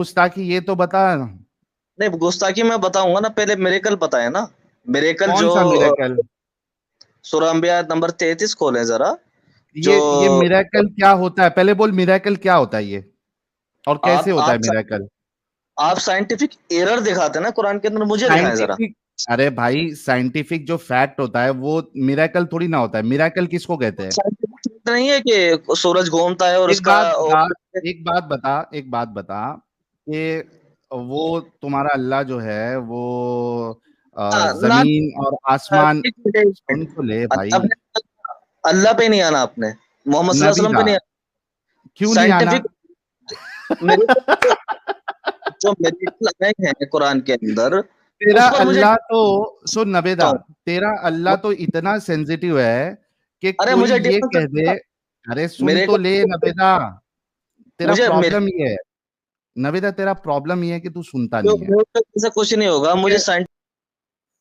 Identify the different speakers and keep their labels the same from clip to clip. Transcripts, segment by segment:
Speaker 1: गुस्ताखी ये तो बता।
Speaker 2: नहीं, गुस्ताखी मैं बताऊंगा ना, पहले मिरेकल पता है ना। मिरेकल
Speaker 1: कौन
Speaker 2: जो
Speaker 1: सा मिरेकल?
Speaker 2: सूरह अंबिया नंबर 33 खोले जरा। जो
Speaker 1: ये मिरेकल क्या होता है? पहले बोल, मिरेकल क्या होता है ये, और कैसे
Speaker 2: आप
Speaker 1: होता है
Speaker 2: आप
Speaker 1: मिरेकल?
Speaker 2: आप साइंटिफिक एरर दिखाते हैं ना कुरान के अंदर, मुझे दिखाएं जरा।
Speaker 1: साइंटिफिक? अरे भाई, साइंटिफिक जो फैक्ट होता है वो मिरेकल थोड़ी ना होता है। मिरेकल किसको कहते हैं?
Speaker 2: साइंटिफिक नहीं है कि सूरज घूमता है और
Speaker 1: एक
Speaker 2: उसका
Speaker 1: बात बता,
Speaker 2: और
Speaker 1: एक बात बता, एक बात बता कि वो तुम्हारा अल्लाह जो है वो
Speaker 2: ना।
Speaker 1: जमीन और आसमान।
Speaker 2: एक मिनट, एक
Speaker 1: सुन तो ले
Speaker 2: मिनट।
Speaker 1: भाई।
Speaker 2: अपने अल्लाह पे नहीं आना, आपने मोहम्मद सल्लल्लाहु अलैहि वसल्लम
Speaker 1: नबीदा,
Speaker 2: पे नहीं
Speaker 1: क्यों
Speaker 2: आना।
Speaker 1: नहीं आना?
Speaker 2: साइंटिफिक मेरे जो मेडिकल आए हैं कुरान के अंदर,
Speaker 1: तेरा
Speaker 2: उस पर मुझे
Speaker 1: अल्लाह तो, सुन नबेदा,
Speaker 2: बताओ।
Speaker 1: तेरा अल्लाह तो इतना सेंसिटिव है कि
Speaker 2: अरे
Speaker 1: कोई
Speaker 2: मुझे
Speaker 1: ये
Speaker 2: डिफरेंस
Speaker 1: कह दे। अरे सुन
Speaker 2: मेरे
Speaker 1: तो
Speaker 2: को
Speaker 1: ले नबेदा, तेरा
Speaker 2: मुझे मेरे
Speaker 1: प्रॉब्लम ये है। नबेदा, तेरा प्रॉब्लम ये है कि तू सुनता
Speaker 2: जो
Speaker 1: नहीं है।
Speaker 2: से कुछ नहीं होगा,
Speaker 1: ठीक
Speaker 2: मुझे
Speaker 1: है,
Speaker 2: साइंस।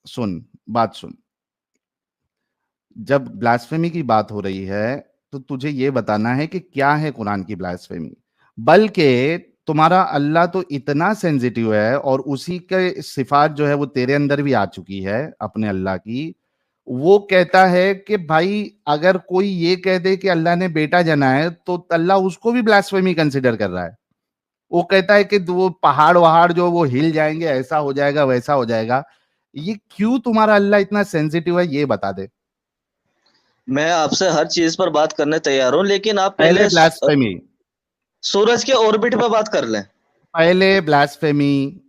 Speaker 1: सुन, बात सुन। जब ब्लास्फेमी की बात हो रही है तो तुझे ये बताना है कि क्या है कुरान की ब्लास्फेमी। बल्कि तुम्हारा अल्लाह तो इतना सेंसिटिव है, और उसी के सिफात जो है वो तेरे अंदर भी आ चुकी है अपने अल्लाह की। वो कहता है कि भाई, अगर कोई ये कह दे कि अल्लाह ने बेटा जना है तो अल्लाह उसको भी ब्लास्फेमी कंसिडर कर रहा है। वो कहता है कि वो पहाड़ वहाड़ जो वो हिल जाएंगे, ऐसा हो जाएगा, वैसा हो जाएगा। ये क्यों तुम्हारा अल्लाह इतना सेंसिटिव है, ये बता दे।
Speaker 2: मैं आपसे हर चीज पर बात करने तैयार हूँ, लेकिन आप
Speaker 1: पहले
Speaker 2: पहले
Speaker 1: ब्लास्फेमी,
Speaker 2: सूरज के ऑर्बिट पे बात कर लें।
Speaker 1: पहले ब्लास्फेमी,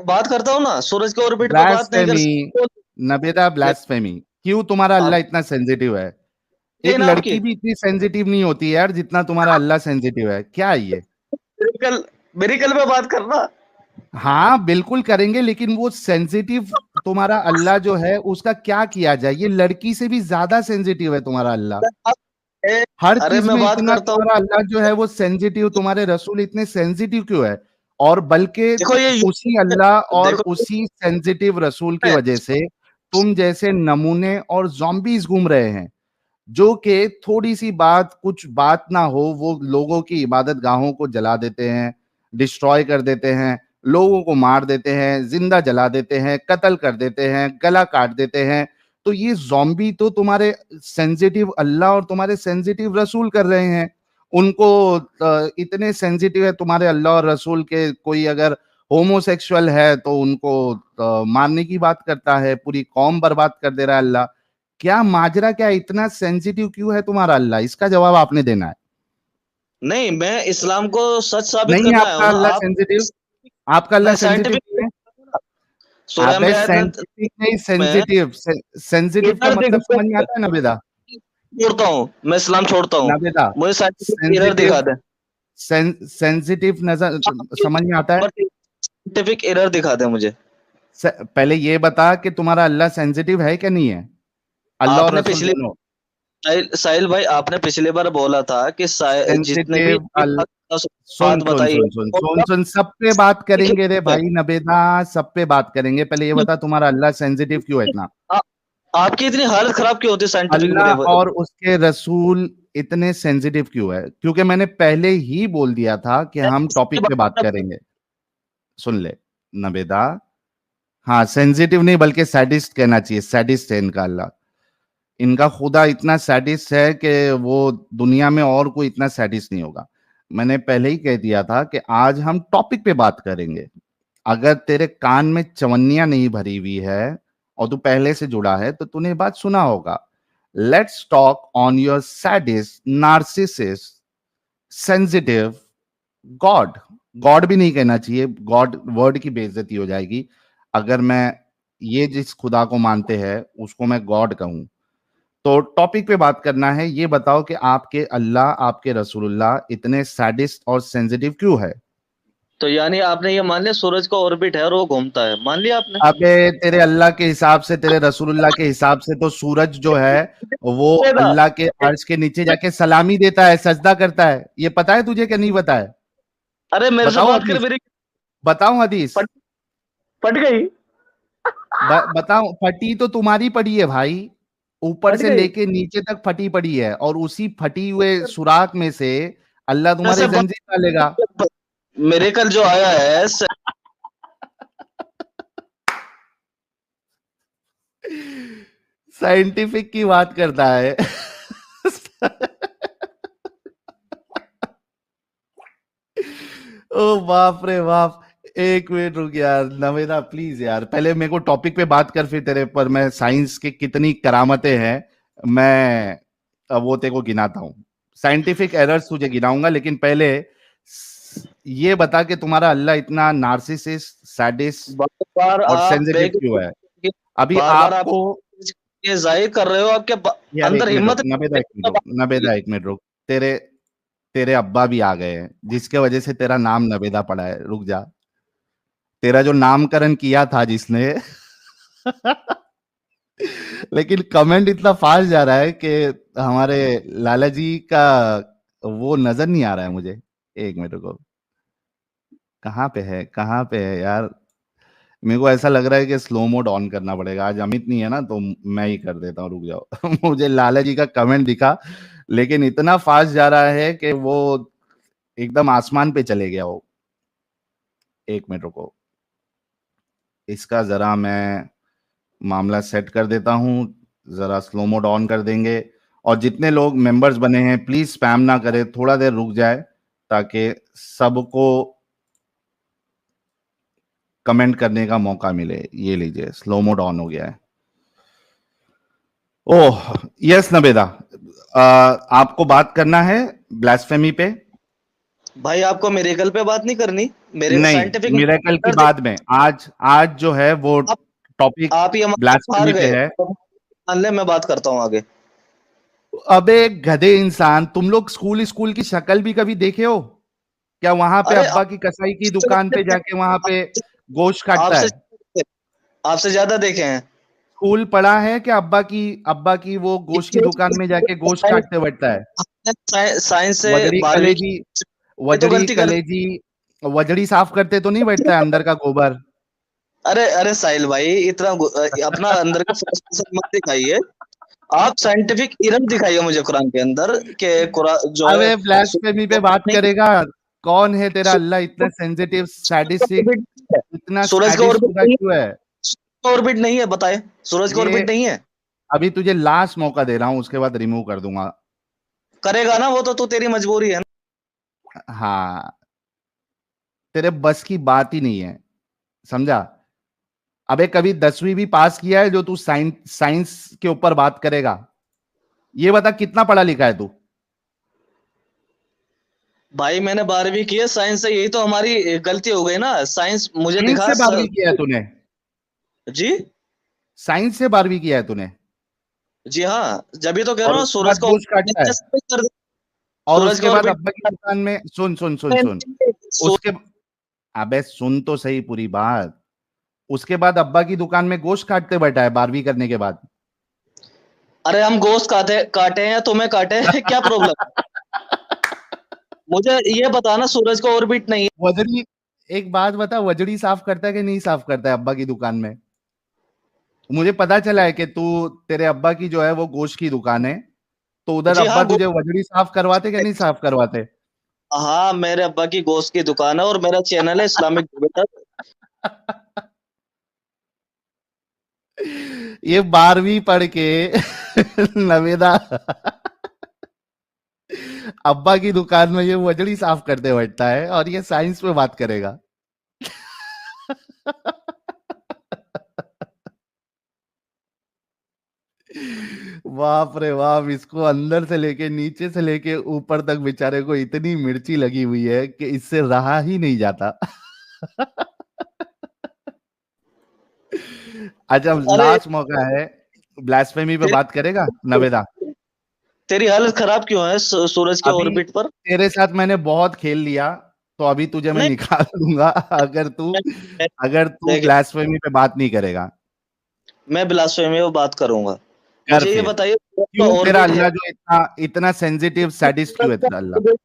Speaker 2: बात करता हूँ ना, सूरज के ऑर्बिट पे बात नहीं कर
Speaker 1: ब्लास्फेमी,
Speaker 2: सकते
Speaker 1: नबेदा,
Speaker 2: तो
Speaker 1: ब्लास्फेमी। क्यों तुम्हारा
Speaker 2: आप
Speaker 1: अल्लाह इतना सेंसिटिव है? एक
Speaker 2: लेकिन आपकी
Speaker 1: लड़की भी इतनी सेंसिटिव नहीं होती है यार जितना तुम्हारा अल्लाह सेंसिटिव है। क्या है ये?
Speaker 2: मेरिकल मेरिकल पे बात करना।
Speaker 1: हाँ बिल्कुल करेंगे, लेकिन वो सेंसिटिव तुम्हारा अल्लाह जो है उसका क्या किया जाए? ये लड़की से भी ज्यादा सेंसिटिव है तुम्हारा अल्लाह। हर
Speaker 2: अरे
Speaker 1: चीज
Speaker 2: मैं
Speaker 1: में
Speaker 2: बात
Speaker 1: इतना
Speaker 2: करता हूँ।
Speaker 1: तुम्हारा अल्लाह जो है वो सेंसिटिव, तुम्हारे रसूल इतने सेंसिटिव क्यों है? और बल्कि
Speaker 2: देखो ये
Speaker 1: उसी अल्लाह और
Speaker 2: देखो
Speaker 1: उसी सेंसिटिव रसूल की वजह से तुम जैसे नमूने और जॉम्बीज घूम रहे हैं, जो कि थोड़ी सी बात, कुछ बात ना हो, वो लोगों की इबादत गाहों को जला देते हैं, डिस्ट्रॉय कर देते हैं, लोगों को मार देते हैं, जिंदा जला देते हैं, कत्ल कर देते हैं, गला काट देते हैं। तो ये जॉम्बी तो तुम्हारे सेंसिटिव अल्लाह और तुम्हारे सेंसिटिव रसूल कर रहे हैं। उनको इतने सेंसिटिव है तुम्हारे अल्लाह और रसूल के, कोई अगर होमोसेक्सुअल है तो उनको मारने की बात करता है, पूरी कौम बर्बाद कर दे रहा है अल्लाह। क्या माजरा, क्या इतना सेंसिटिव क्यों है तुम्हारा अल्लाह? इसका जवाब आपने देना है।
Speaker 2: नहीं, मैं इस्लाम को सच साबित
Speaker 1: नहीं है
Speaker 2: करना आया हूँ
Speaker 1: आपका
Speaker 2: ना
Speaker 1: अल्लाह
Speaker 2: आप।
Speaker 1: सेंसिटिव? आपका अल्लाह
Speaker 2: मैं
Speaker 1: सेंसिटिव
Speaker 2: साइंटिफिक
Speaker 1: क्यों है?
Speaker 2: सूरह
Speaker 1: अबे
Speaker 2: में आयत
Speaker 1: साइंटिफिक नहीं,
Speaker 2: में
Speaker 1: सेंसिटिव। सेंसिटिव का
Speaker 2: एरर
Speaker 1: मतलब समझ नहीं आता है नबेदा?
Speaker 2: छोड़ता हूँ, मैं इस्लाम छोड़ता हूँ।
Speaker 1: नबेदा,
Speaker 2: मुझे साइंटिफिक एरर
Speaker 1: सेंसिटिव,
Speaker 2: दिखा दे।
Speaker 1: सेंसिटिव नजर समझ में आता है?
Speaker 2: साइंटिफिक एरर दिखा दे मुझे।
Speaker 1: पहले ये बता कि तुम्हारा अल्लाह सेंसिटिव है क्या नहीं है, अल्लाह और
Speaker 2: आपने
Speaker 1: रसूल
Speaker 2: पिछली
Speaker 1: दोनों?
Speaker 2: साहिल भाई, आपने पिछली बार बोला था कि जितने भी
Speaker 1: सेंसिटिव सुन
Speaker 2: बात
Speaker 1: सुन
Speaker 2: बताइए
Speaker 1: सुन सुन
Speaker 2: वो
Speaker 1: सुन
Speaker 2: सब
Speaker 1: सुन, सब पे बात
Speaker 2: ठीक
Speaker 1: करेंगे रे
Speaker 2: है।
Speaker 1: भाई नबेदा, सब पे बात करेंगे। पहले ये बता तुम्हारा अल्लाह सेंसिटिव क्यों है इतना?
Speaker 2: आ- आपकी इतनी हालत खराब क्यों होती है साइंटिफिक
Speaker 1: अल्लाह और उसके रसूल इतने सेंसिटिव क्यों है? क्योंकि मैंने पहले ही बोल दिया था कि हम टॉपिक पे बात करेंगे। सुन ले नबेदा, हाँ सेंसिटिव नहीं बल्कि सैडिस्ट कहना चाहिए। सैडिस्ट है इनका अल्लाह। इनका खुदा इतना सैडिस्ट है कि वो दुनिया में और कोई इतना सैडिस्ट नहीं होगा। मैंने पहले ही कह दिया था कि आज हम टॉपिक पे बात करेंगे। अगर तेरे कान में चवन्नियां नहीं भरी हुई है और तू पहले से जुड़ा है तो तूने ये बात सुना होगा। Let's talk on your sadist, narcissist, sensitive God. God भी नहीं कहना चाहिए, गॉड वर्ड की बेइज्जती हो जाएगी। अगर मैं ये जिस खुदा को मानते हैं उसको मैं गॉड कहूं, तो टॉपिक पे बात करना है। ये बताओ कि आपके अल्लाह, आपके रसूलुल्लाह इतने सैडिस्ट और सेंसिटिव क्यों है?
Speaker 2: तो यानी आपने ये मान लिया सूरज का ऑर्बिट है और वो घूमता है, मान लिया आपने।
Speaker 1: अबे तेरे अल्लाह के हिसाब से, तेरे रसूलुल्लाह के हिसाब से तो सूरज जो है वो
Speaker 2: बेटा,
Speaker 1: अल्लाह के अर्श के नीचे जाके सलामी देता है, सजदा करता है। ये पता है तुझे कि नहीं पता है?
Speaker 2: अरे मेरे से
Speaker 1: बताओ
Speaker 2: बात कर
Speaker 1: हदीस,
Speaker 2: मेरी।
Speaker 1: बताओ हदीस।
Speaker 2: पट, पट गई।
Speaker 1: बताओ, फटी तो तुम्हारी पड़ी है भाई, ऊपर
Speaker 2: पट
Speaker 1: से
Speaker 2: गई।
Speaker 1: लेके नीचे तक फटी पड़ी है, और उसी फटी हुए सुराख में से अल्लाह
Speaker 2: मेरे से
Speaker 1: तुम्हारी
Speaker 2: बात
Speaker 1: जंजीर डालेगा।
Speaker 2: मिरेकल जो आया है
Speaker 1: साइंटिफिक की बात करता है। ओ बाप रे बाप, एक मिनट रुक यार नवेदा प्लीज यार, पहले मेरे को टॉपिक पे बात कर, फिर तेरे पर मैं साइंस की कितनी करामतें हैं मैं वो तेरे को गिनाता हूँ। साइंटिफिक एरर्स तुझे गिनाऊंगा, लेकिन पहले ये बता कि तुम्हारा अल्लाह इतना नार्सिसिस्ट, सैडिस्ट
Speaker 2: बार बार
Speaker 1: और
Speaker 2: आप
Speaker 1: सेंसिटिव क्यों है? अभी
Speaker 2: बार बार आप
Speaker 1: आपको
Speaker 2: ये जाहिर कर रहे हो, आपके
Speaker 1: यार एक
Speaker 2: अंदर
Speaker 1: मिनट रुक
Speaker 2: हिम्मत
Speaker 1: नवेदा, एक मिनट रुक नवेदा, एक मिनट रुक। तेरे तेरे अब्बा भी आ गए हैं जिसके वजह से तेरा नाम नवेदा पड़ा है, रुक जा। तेरा जो नामकरण किया था जिसने लेकिन कमेंट इतना फास्ट जा रहा है कि हमारे लाला जी का वो नजर नहीं आ रहा है मुझे। एक मिनट रुको, कहाँ पे है, कहाँ पे है यार? मेरे को ऐसा लग रहा है कि स्लो मोड ऑन करना पड़ेगा। आज अमित नहीं है ना, तो मैं ही कर देता हूँ, रुक जाओ। मुझे लाला जी का कमेंट दिखा, लेकिन इतना फास्ट जा रहा है कि वो एकदम आसमान पे चले गया वो। एक मिनट रुको, इसका जरा मैं मामला सेट कर देता हूँ, जरा स्लो मोड ऑन कर देंगे। और जितने लोग मेंबर्स बने हैं प्लीज स्पैम ना करें, थोड़ा देर रुक जाए ताकि सबको कमेंट करने का मौका मिले। ये लीजिए, स्लो मोड ऑन हो गया है। ओह यस नबेदा, आपको बात करना है ब्लास्फेमी पे?
Speaker 2: भाई आपको मिरेकल पे बात नहीं करनी, मेरे
Speaker 1: नहीं,
Speaker 2: साइंटिफिक
Speaker 1: मिरेकल की बाद में। आज आज जो है वो
Speaker 2: आप
Speaker 1: टॉपिक
Speaker 2: आप ही हमारे हार
Speaker 1: ब्लास्फेमी पे
Speaker 2: गए,
Speaker 1: है।
Speaker 2: तो मान ले, मैं बात करता हूँ आगे।
Speaker 1: अबे गधे इंसान, तुम लोग स्कूल स्कूल की शक्ल भी कभी देखे हो क्या? वहां पे
Speaker 2: अरे
Speaker 1: अब्बा की कसाई की दुकान पे जाके वहां पे गोश्त काटता
Speaker 2: आपसे
Speaker 1: है।
Speaker 2: आपसे ज्यादा देखे हैं।
Speaker 1: स्कूल पढ़ा है कि अब्बा की वो गोश्त की दुकान में जाके गोश्त काटते बैठता है?
Speaker 2: साइंस से
Speaker 1: वजड़ी
Speaker 2: 12वीं
Speaker 1: कलेजी,
Speaker 2: ये तो
Speaker 1: वजड़ी
Speaker 2: गलती कर।
Speaker 1: कलेजी, वजड़ी साफ करते तो नहीं बैठता है अंदर का गोबर?
Speaker 2: अरे अरे साहिल भाई, इतना अपना अंदर का फ्रस्ट्रेशन मत दिखाइए। आप साइंटिफिक एरर दिखाइए मुझे कुरान के अंदर, के कुरान जो है
Speaker 1: अबे ब्लास्फेमी पे बात करेगा? कौन है तेरा अल्लाह इतना सेंसिटिव, सैडिस्टिक, इतना
Speaker 2: सूरज का
Speaker 1: सैडिस्ट
Speaker 2: ऑर्बिट
Speaker 1: खुदा
Speaker 2: नहीं
Speaker 1: क्यों है?
Speaker 2: है, ऑर्बिट नहीं है, बताए। सूरज का
Speaker 1: ये
Speaker 2: ऑर्बिट नहीं है।
Speaker 1: अभी तुझे लास्ट मौका दे रहा हूं, उसके बाद रिमूव कर दूंगा।
Speaker 2: करेगा ना वो, तो तू तेरी मजबूरी है ना।
Speaker 1: हाँ, तेरे बस की बात ही नहीं है, समझा? अबे कभी 10वीं भी पास किया है जो तू साइंस साइंस के ऊपर बात करेगा? ये बता कितना पढ़ा लिखा है तू?
Speaker 2: भाई मैंने 12वीं की है साइंस से, यही तो हमारी गलती हो गई ना। साइंस मुझे
Speaker 1: साइंस
Speaker 2: दिखा
Speaker 1: से 12वीं किया है तूने?
Speaker 2: जी।
Speaker 1: साइंस से 12वीं किया है तूने?
Speaker 2: जी हाँ, जब भी तो कह
Speaker 1: और
Speaker 2: रहा हूँ
Speaker 1: उसके
Speaker 2: सूरज
Speaker 1: बाद
Speaker 2: का
Speaker 1: गोश्त
Speaker 2: ऑर्बिट
Speaker 1: काटता है?
Speaker 2: नहीं।
Speaker 1: और
Speaker 2: सूरज
Speaker 1: उसके
Speaker 2: का
Speaker 1: बाद
Speaker 2: ऑर्बिट
Speaker 1: अब्बा की दुकान में सुन सुन सुन सुन, उसके अबे सुन तो सही पूरी बात। उसके बाद अब्बा की दुकान में गोश्त काटते बैठा है 12वीं करने के बाद।
Speaker 2: अरे हम गोश्त काटे काटे हैं, तुम्हें काटे हैं, क्या प्रॉब्लम? मुझे ये बताना, सूरज का ऑर्बिट नहीं है।
Speaker 1: वजड़ी, एक बात बता, वजड़ी साफ करता है कि नहीं साफ करता है अब्बा की दुकान में? मुझे पता चला है कि तू, तेरे अब्बा की जो है वो गोश्त की दुकान है, तो उधर
Speaker 2: जी
Speaker 1: अब्बा
Speaker 2: हाँ,
Speaker 1: तुझे वजड़ी साफ करवाते कि नहीं साफ करवाते?
Speaker 2: हाँ, मेरे अब्बा की गोश्त की दुकान है और मेरा चैनल है इस्लामिक डिबेटर।
Speaker 1: ये 12वीं पढ़ के नवेदा अब्बा की दुकान में ये वजड़ी साफ करते बैठता है और ये साइंस पे बात करेगा। बाप रे बाप, इसको अंदर से लेके नीचे से लेके ऊपर तक बेचारे को इतनी मिर्ची लगी हुई है कि इससे रहा ही नहीं जाता। अच्छा,
Speaker 2: अरे
Speaker 1: लास्ट मौका है, ब्लास्फेमी पे
Speaker 2: तेरी
Speaker 1: बात करेगा नवेदा?
Speaker 2: तेरी हालत खराब क्यों है सूरज के
Speaker 1: अभी
Speaker 2: ऑर्बिट पर?
Speaker 1: तेरे साथ मैंने बहुत खेल लिया, तो अभी तुझे मैं
Speaker 2: नहीं,
Speaker 1: निकाल दूंगा
Speaker 2: मैं, मैं,
Speaker 1: अगर तू
Speaker 2: देखिए,
Speaker 1: ब्लास्फेमी पे बात नहीं करेगा।
Speaker 2: मैं ब्लास्फेमी में बात करूंगा।
Speaker 1: कर
Speaker 2: मुझे ये
Speaker 1: फिर,
Speaker 2: बताइए, सूरज का
Speaker 1: क्यों तेरा
Speaker 2: ऑर्बिट है।
Speaker 1: अल्लाह जो इतना इतना सेंसिटिव सैडिस्ट क्यों
Speaker 2: सूरज
Speaker 1: है
Speaker 2: का
Speaker 1: तेरा अल्लाह?
Speaker 2: orbit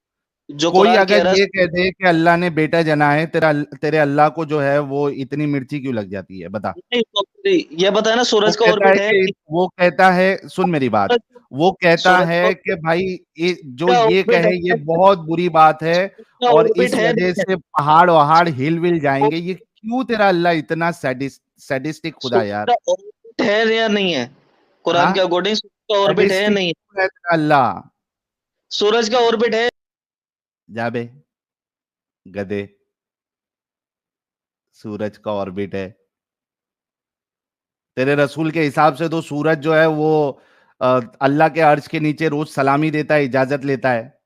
Speaker 2: जो
Speaker 1: कोई
Speaker 2: कुरान कह
Speaker 1: अगर
Speaker 2: रहा
Speaker 1: ये
Speaker 2: है,
Speaker 1: कह दे कि अल्लाह ने बेटा जना है, तेरे अल्लाह को जो है वो इतनी मिर्ची क्यों लग जाती है, बता?
Speaker 2: नहीं, तो ये बताया ना,
Speaker 1: वो
Speaker 2: सूरज का
Speaker 1: कहता है
Speaker 2: ऑर्बिट है।
Speaker 1: कि वो कहता है, सुन मेरी बात, वो कहता
Speaker 2: सूरज
Speaker 1: है कि भाई जो
Speaker 2: का
Speaker 1: ये
Speaker 2: ऑर्बिट
Speaker 1: कहे ये
Speaker 2: है,
Speaker 1: बहुत बुरी बात है
Speaker 2: का
Speaker 1: और
Speaker 2: ऑर्बिट
Speaker 1: इस
Speaker 2: है
Speaker 1: वजह
Speaker 2: नहीं है?
Speaker 1: से पहाड़ वहाड़ हिल विल जाएंगे, ये क्यों तेरा अल्लाह इतना सैडिस्टिक खुदा
Speaker 2: सूरज
Speaker 1: यार?
Speaker 2: का ऑर्बिट है या नहीं है? कुरान
Speaker 1: हाँ,
Speaker 2: के अकॉर्डिंग सूरज का ऑर्बिट है या
Speaker 1: सैडिस्टिक
Speaker 2: नहीं है?
Speaker 1: क्यों है तेरा अल्लाह?
Speaker 2: सूरज का ऑर्बिट है।
Speaker 1: जा बे गधे, सूरज का ऑर्बिट है? तेरे रसूल के हिसाब से तो सूरज जो है वो अल्लाह के अर्श के नीचे रोज सलामी देता है, इजाजत लेता है।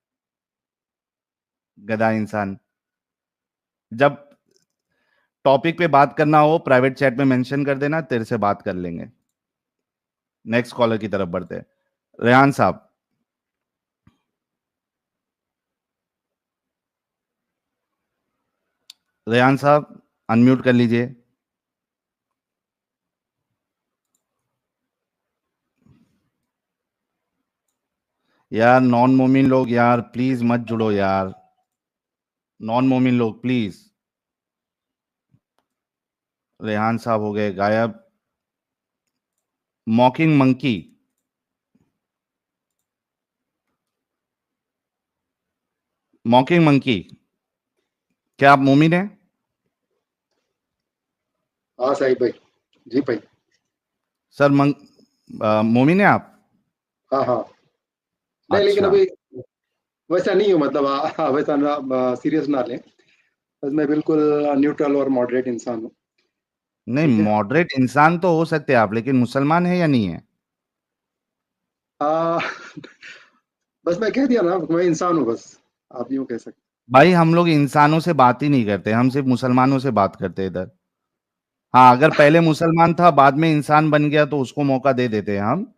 Speaker 1: गधा इंसान। जब टॉपिक पे बात करना हो प्राइवेट चैट में मेंशन कर देना, तेरे से बात कर लेंगे। नेक्स्ट कॉलर की तरफ बढ़ते हैं। रेहान साहब, रेहान साहब अनम्यूट कर लीजिए। यार नॉन मोमिन लोग यार प्लीज मत जुड़ो यार, नॉन मोमिन लोग प्लीज। रेहान साहब हो गए गायब। मॉकिंग मंकी, मॉकिंग मंकी, क्या आप मोमिन हैं?
Speaker 3: हाँ साहिब भाई। जी भाई।
Speaker 1: सर मोमिन है आप?
Speaker 3: हाँ हाँ। नहीं लेकिन
Speaker 1: अच्छा।
Speaker 3: अभी वैसा नहीं हूँ, मतलब वैसा ना सीरियस ना लें। बस मैं बिल्कुल न्यूट्रल और मॉडरेट इंसान हूँ।
Speaker 1: नहीं,
Speaker 3: ठीक है।
Speaker 1: मॉडरेट इंसान तो हो सकते हैं आप, लेकिन मुसलमान है या नहीं है?
Speaker 3: आ, बस मैं कह दिया ना, मैं इंसान हूँ बस। आप यूँ कह सकते।
Speaker 1: भाई हम लोग इंसानों से बात ही नहीं करते, हम सिर्फ मुसलमानों से बात करते हैं इधर। हाँ, अगर पहले मुसलमान था बाद में इंसान बन गया तो उसको मौका दे देते हैं हम,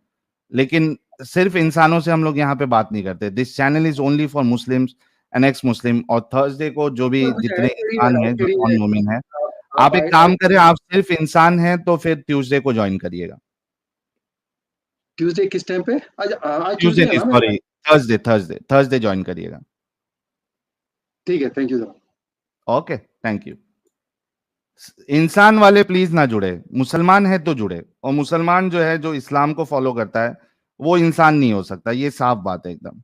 Speaker 1: लेकिन सिर्फ इंसानों से हम लोग यहाँ पे बात नहीं करते। This channel is only for Muslims and x मुस्लिम, और थर्सडे को जो भी
Speaker 3: तो कुछ
Speaker 1: जितने
Speaker 3: ऐड
Speaker 1: इंसान हैं जो
Speaker 3: करिए।
Speaker 1: नॉन मोमिन है,
Speaker 3: आप
Speaker 1: आप एक
Speaker 3: ऐड
Speaker 1: काम करें, आप सिर्फ इंसान हैं तो फिर ट्यूसडे को ज्वाइन करिएगा।
Speaker 3: ट्यूसडे किस टाइम पे? आज आज
Speaker 1: ट्यूसडे
Speaker 3: ट्यूसडे है
Speaker 1: नहीं,
Speaker 3: ना मेरा?
Speaker 1: Sorry, Thursday Thursday Thursday join करिएगा।
Speaker 3: ठीक है, thank you sir.
Speaker 1: Okay, thank you. इंसान वाले प्लीज ना जुड़े, मुसलमान है तो जुड़े, और मुसलमान जो है जो इस्लाम को फॉलो करता है वो इंसान नहीं हो सकता, ये साफ बात है एकदम।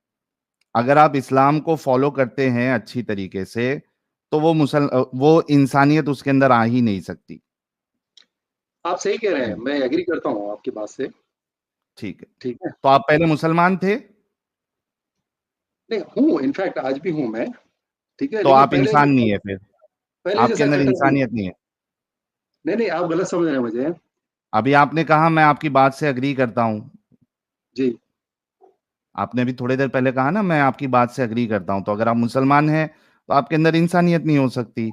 Speaker 1: अगर आप इस्लाम को फॉलो करते हैं अच्छी तरीके से तो वो इंसानियत उसके अंदर आ ही नहीं सकती।
Speaker 3: आप सही कह रहे हैं, मैं एग्री करता हूँ आपकी बात से।
Speaker 1: ठीक है,
Speaker 3: ठीक है।
Speaker 1: तो आप पहले मुसलमान थे
Speaker 3: नहीं हूँ, इनफैक्ट आज भी हूँ मैं। ठीक है,
Speaker 1: तो
Speaker 3: लेकिन
Speaker 1: आप
Speaker 3: पहले
Speaker 1: इंसान नहीं है फिर,
Speaker 3: पहले
Speaker 1: आपके
Speaker 3: जैसा
Speaker 1: अंदर
Speaker 3: कट्टर नहीं।
Speaker 1: इंसानियत नहीं है।
Speaker 3: नहीं नहीं, आप गलत समझ रहे हैं मुझे।
Speaker 1: अभी आपने कहा मैं आपकी बात से अग्री करता हूं,
Speaker 3: जी।
Speaker 1: आपने अभी थोड़ी देर पहले कहा ना मैं आपकी बात से अग्री करता हूं, तो अगर आप मुसलमान हैं तो आपके अंदर इंसानियत नहीं हो सकती।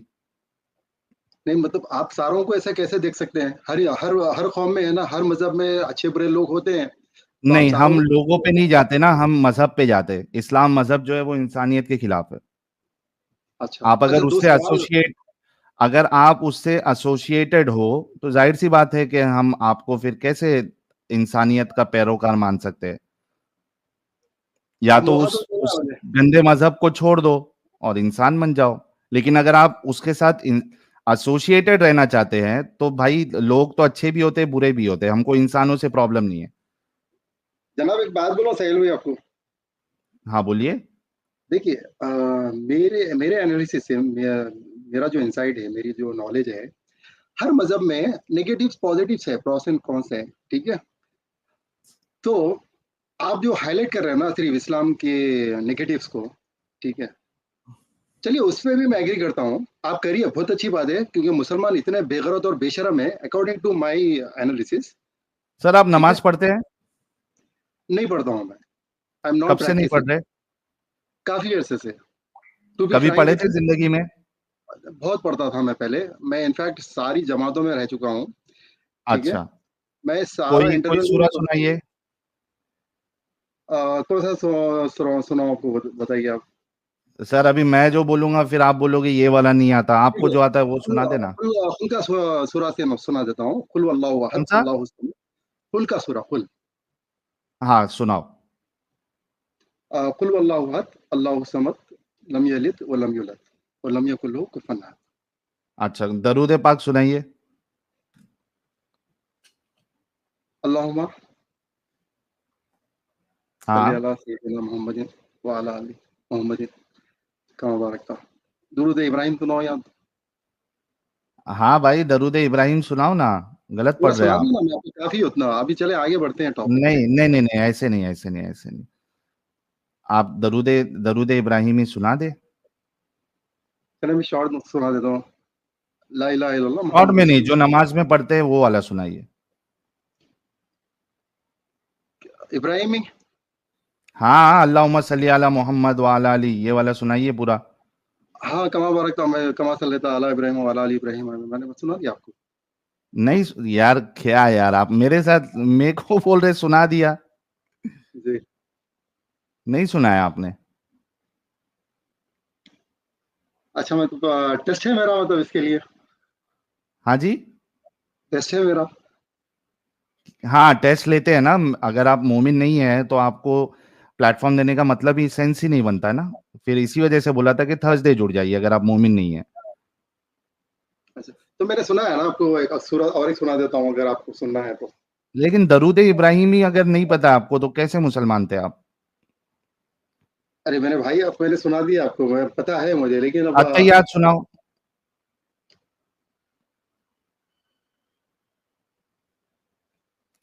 Speaker 3: नहीं मतलब आप सारों को ऐसा कैसे देख सकते हैं? हर हर हर कौम में है ना, हर मजहब में अच्छे बुरे लोग होते हैं। तो आप
Speaker 1: नहीं,
Speaker 3: सारों
Speaker 1: हम
Speaker 3: को।
Speaker 1: लोगों पे नहीं जाते ना, हम मजहब पे जाते। इस्लाम मजहब जो है वो इंसानियत के खिलाफ है।
Speaker 3: अच्छा
Speaker 1: आप
Speaker 3: अच्छा,
Speaker 1: अगर
Speaker 3: दो
Speaker 1: उससे
Speaker 3: सवाल।
Speaker 1: एसोसिएट अगर आप उससे एसोसिएटेड हो तो जाहिर सी बात है कि हम आपको फिर कैसे इंसानियत का पैरोकार मान सकते हैं। या
Speaker 3: आप
Speaker 1: तो
Speaker 3: मौका
Speaker 1: उस
Speaker 3: तो देना
Speaker 1: उस
Speaker 3: मुझे।
Speaker 1: गंदे मजहब को छोड़ दो और इंसान बन जाओ। लेकिन अगर आप उसके साथ एसोसिएटेड रहना चाहते हैं तो भाई लोग तो अच्छे भी होते हैं बुरे भी होते हैं, हमको इंसानों से प्रॉब्लम नहीं है।
Speaker 3: जनाब एक बात बोलो साहिल भाई आपको।
Speaker 1: हाँ बोलिए।
Speaker 3: देखिए, मेरे मेरे एनालिसिस से मेरा जो इंसाइट है, मेरी जो नॉलेज है, हर मजहब में नेगेटिव्स पॉजिटिव्स है, प्रॉस एंड कॉन्स है। ठीक है। तो आप जो हाईलाइट कर रहे हैं ना सिर्फ इस्लाम के नेगेटिव्स को, ठीक है, चलिए उस पर भी मैं एग्री करता हूँ। आप करिए, बहुत अच्छी बात है, क्योंकि मुसलमान इतने बेगरत और बेशरम है according to my analysis.
Speaker 1: Sir आप
Speaker 3: ठीक है।
Speaker 1: नमाज पढ़ते हैं?
Speaker 3: नहीं पढ़ता हूँ मैं। आई एम
Speaker 1: कब
Speaker 3: नॉट
Speaker 1: से नहीं पढ़
Speaker 3: प्रैक्टिसिंग।
Speaker 1: रहे?
Speaker 3: काफी अरसे से। टू बी
Speaker 1: कभी
Speaker 3: फ्रैंक
Speaker 1: पढ़े
Speaker 3: विथ
Speaker 1: थे
Speaker 3: यू,
Speaker 1: जिंदगी में?
Speaker 3: बहुत पढ़ता था मैं पहले। मैं इनफैक्ट सारी जमातों में रह चुका हूँ। ठीक है।
Speaker 1: अच्छा,
Speaker 3: मैं सारा
Speaker 1: कोई कोई सूरह
Speaker 3: इंटरव्यू।
Speaker 1: सुनाइए।
Speaker 3: कौन सा सुनाओ आपको, बताइए आप।
Speaker 1: सर अभी मैं जो बोलूंगा फिर आप बोलोगे ये वाला नहीं आता,
Speaker 3: ठीक
Speaker 1: आपको
Speaker 3: है।
Speaker 1: जो आता है वो सुना देना।
Speaker 3: खुल का सूरा से मैं सुना देता हूँ। कुल अल्लाहु
Speaker 1: कौन
Speaker 3: अहद
Speaker 1: सा?
Speaker 3: अल्लाहु समद। कुल का सूरा, कुल।
Speaker 1: हाँ सुनाओ।
Speaker 3: कुल अल्लाहु अहद अल्लाहु समद, लम यलिद व लम यूलद व लम यकुल लहू कुफुवन अहद।
Speaker 1: अच्छा, दरूद पाक सुनाइए।
Speaker 3: अल्लाहुम्मा सल्ली
Speaker 1: हाँ
Speaker 3: अला सय्यिदिना मुहम्मदिन व अला आलि मुहम्मदिन कमा बारकता। दुरूद इब्राहिम सुनाओ यार।
Speaker 1: हाँ भाई, दरूद इब्राहिम सुनाओ ना, गलत
Speaker 3: पूरा
Speaker 1: पढ़ रहे
Speaker 3: सुना
Speaker 1: हो आप।
Speaker 3: दूं ना मैं आपको? काफी है उतना। अभी चले आगे बढ़ते हैं टॉपिक पे।
Speaker 1: नहीं नहीं नहीं नहीं, ऐसे नहीं, ऐसे नहीं, ऐसे नहीं। आप दरूदे दरूद इब्राहिमी सुना दे।
Speaker 3: चले मैं शॉर्ट सुना देता हूँ। ला इलाहा इल्लल्लाह
Speaker 1: शॉर्ट
Speaker 3: मुहम्मद
Speaker 1: में नहीं, जो
Speaker 3: रसूलुल्लाह।
Speaker 1: नमाज में पढ़ते हैं वो वाला सुनाइए।
Speaker 3: इब्राहिमी।
Speaker 1: हाँ, अल्लाहुम्मा सल्ली अला मोहम्मद व अला अली, ये वाला सुनाइए पूरा।
Speaker 3: हाँ, कमा बारकता, मैं कमा सल्लैता अला इब्राहिम व अला आलि इब्राहिम, मैंने सुना दिया आपको।
Speaker 1: नहीं यार, क्या यार, आप मेरे साथ मेरे को बोल रहे सुना दिया,
Speaker 3: जी।
Speaker 1: नहीं सुनाया आपने।
Speaker 3: अच्छा, मैं तो टेस्ट है मेरा, मतलब इसके लिए
Speaker 1: हाँ जी।
Speaker 3: टेस्ट है मेरा।
Speaker 1: हाँ, टेस्ट लेते हैं ना। अगर आप मोमिन नहीं है तो आपको प्लेटफॉर्म देने का मतलब ही सेंस ही नहीं बनता है ना। फिर इसी वजह से बोला था कि थर्सडे जुड़ जाइए अगर आप मोमिन नहीं है।
Speaker 3: अच्छा, तो मैंने सुना है ना आपको, एक सूरह और एक सुना देता हूँ अगर आपको सुनना है तो।
Speaker 1: लेकिन दरूद इब्राहिमी अगर नहीं पता आपको तो कैसे मुसलमान थे आप।
Speaker 3: अरे मैंने भाई, अब मैंने सुना दिया आपको, मैं पता है मुझे, लेकिन अब
Speaker 1: अत्तहियात सुनाओ।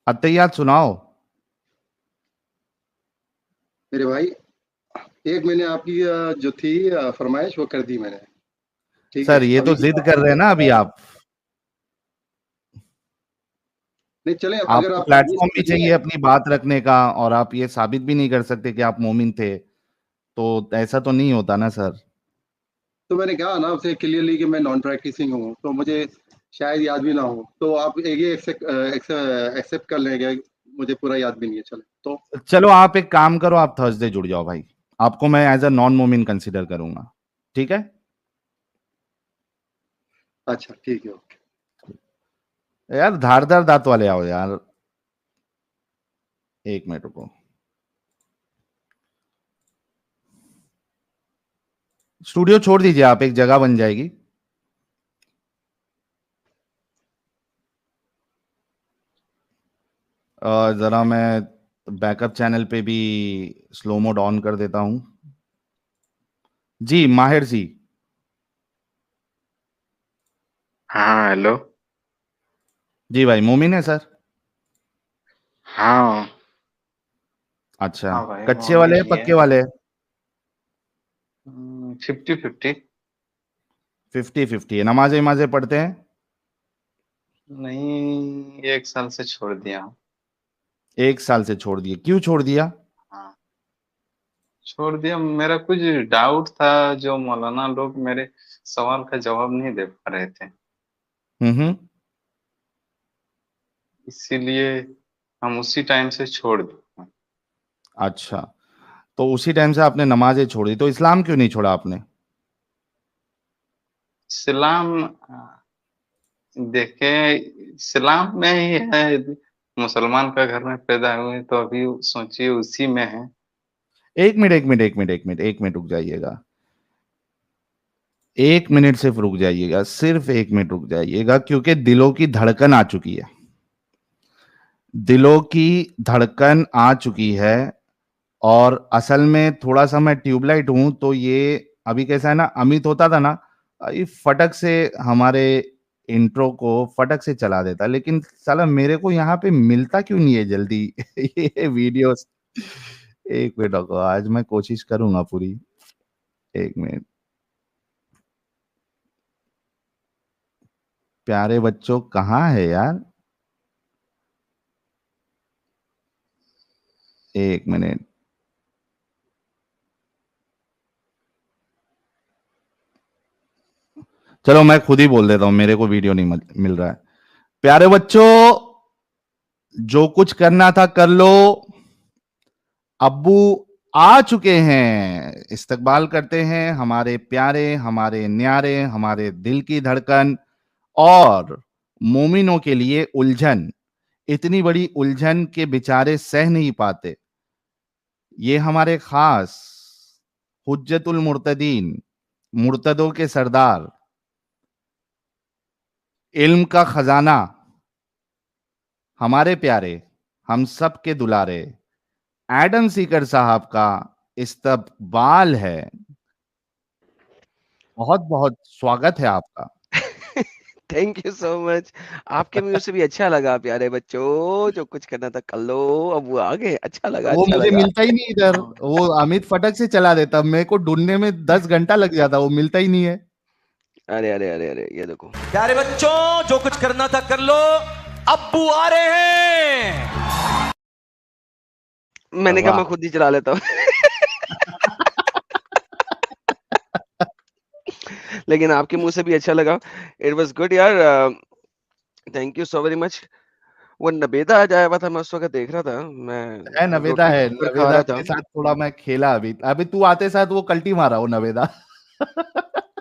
Speaker 1: अत्तहियात सुनाओ।
Speaker 3: मेरे भाई, एक मैंने आपकी जो थी फरमाइश, वो कर दी मैंने। ठीक है,
Speaker 1: सर ये
Speaker 3: अभी
Speaker 1: तो जिद कर रहे हैं ना अभी आप।
Speaker 3: नहीं चले, अगर
Speaker 1: आपको
Speaker 3: आपको ये
Speaker 1: प्लेटफॉर्म भी
Speaker 3: समझना
Speaker 1: चाहिए
Speaker 3: है
Speaker 1: अपनी बात रखने का, और आप ये साबित भी नहीं कर सकते कि आप मोमिन थे, तो ऐसा तो नहीं होता ना सर।
Speaker 3: तो मैंने कहा ना आपसे क्लियरली कि मैं नॉन प्रैक्टिसिंग हूँ, तो मुझे शायद याद भी ना हो, तो आप ये एक्सेप्ट कर लेंगे। मुझे पूरा याद भी नहीं है, चले तो।
Speaker 1: चलो आप एक काम करो, आप थर्सडे जुड़ जाओ भाई। आपको मैं एज अ नॉन मोमिन कंसीडर करूंगा, ठीक है।
Speaker 3: अच्छा ठीक है, ओके।
Speaker 1: यार धारदार दांत वाले आओ यार। एक मिनट रुको। स्टूडियो छोड़ दीजिए आप, एक जगह बन जाएगी। जरा मैं बैकअप चैनल पे भी स्लो मोड ऑन कर देता हूं। जी माहिर जी।
Speaker 4: हाँ हेलो।
Speaker 1: जी भाई, मोमिन है सर।
Speaker 4: हाँ।
Speaker 1: अच्छा,
Speaker 4: हाँ भाई
Speaker 1: कच्चे
Speaker 4: मोमिन
Speaker 1: वाले
Speaker 4: ही है।
Speaker 1: पक्के वाले।
Speaker 4: 50-50।
Speaker 1: 50-50 नमाजें नमाजें पढ़ते हैं।
Speaker 4: नहीं, 1 साल से छोड़ दिया हूँ।
Speaker 1: 1 साल से छोड़ दिए, क्यों छोड़ दिया।
Speaker 4: हाँ, छोड़ दिया। मेरा कुछ डाउट था, जो मौलाना लोग मेरे सवाल का जवाब नहीं दे पा रहे थे,
Speaker 1: हम्म।
Speaker 4: इसीलिए हम उसी टाइम से छोड़ दिए।
Speaker 1: अच्छा, तो उसी टाइम से आपने नमाजें छोड़ी, तो इस्लाम क्यों नहीं छोड़ा आपने।
Speaker 4: इस्लाम देखे, इस्लाम में ही है। मुसलमान का घर में पैदा हुए तो अभी सोचिए उसी में है।
Speaker 1: एक मिनट एक मिनट एक मिनट एक मिनट एक मिनट रुक जाइएगा। 1 मिनट सिर्फ रुक जाइएगा, सिर्फ 1 मिनट रुक जाइएगा, क्योंकि दिलों की धड़कन आ चुकी है। दिलों की धड़कन आ चुकी है। और असल में थोड़ा सा मैं ट्यूबलाइट हूं, तो ये अभी कैसा है ना, अमित होता था ना, ये फटक से हमारे इंट्रो को फटक से चला देता, लेकिन साला मेरे को यहाँ पे मिलता क्यों नहीं है जल्दी ये वीडियोस। 1 मिनट रुको, आज मैं कोशिश करूंगा पूरी। 1 मिनट। प्यारे बच्चों कहाँ है यार। 1 मिनट। चलो मैं खुद ही बोल देता हूं, मेरे को वीडियो नहीं मिल रहा है। प्यारे बच्चों, जो कुछ करना था कर लो। अब्बू आ चुके हैं, इस्तकबाल करते हैं हमारे प्यारे, हमारे न्यारे, हमारे दिल की धड़कन। और मोमिनों के लिए उलझन, इतनी बड़ी उलझन के बेचारे सह नहीं पाते। ये हमारे खास हुज्जतुल मुर्तदीन, मुर्तदों के सरदार, इल्म का खजाना, हमारे प्यारे, हम सब के दुलारे, एडम सीकर साहब का इस्तकबाल है। बहुत बहुत स्वागत है आपका।
Speaker 5: Thank you so much. आपके म्यूजिक से भी अच्छा लगा प्यारे बच्चों, जो कुछ करना था कर लो, अब वो आ गए, अच्छा लगा
Speaker 1: वो
Speaker 5: अच्छा
Speaker 1: मुझे
Speaker 5: लगा।
Speaker 1: मिलता ही नहीं इधर, वो अमित फटक से चला देता, मेरे को ढूंढने में 10 घंटा लग जाता, वो मिलता ही नहीं है।
Speaker 5: अरे अरे अरे अरे ये देखो,
Speaker 6: प्यारे बच्चों जो कुछ करना था कर लो, अब्बू आ रहे हैं।
Speaker 5: मैंने कहा
Speaker 1: वाह।
Speaker 5: मैं खुद ही चला लेता हूँ। लेकिन आपके मुंह से भी अच्छा लगा, इट वाज गुड यार, thank you so very much. वो नबेदा आज आया हुआ था, मैं उस वक्त देख रहा था,
Speaker 1: है
Speaker 5: मैं
Speaker 1: नवेदा
Speaker 5: रोटी
Speaker 1: है,
Speaker 5: पर खा
Speaker 1: नवेदा
Speaker 5: रहा था।
Speaker 1: के साथ थोड़ा मैं खेला। अभी अभी तू आते साथ वो कल्टी मारा वो नवेदा।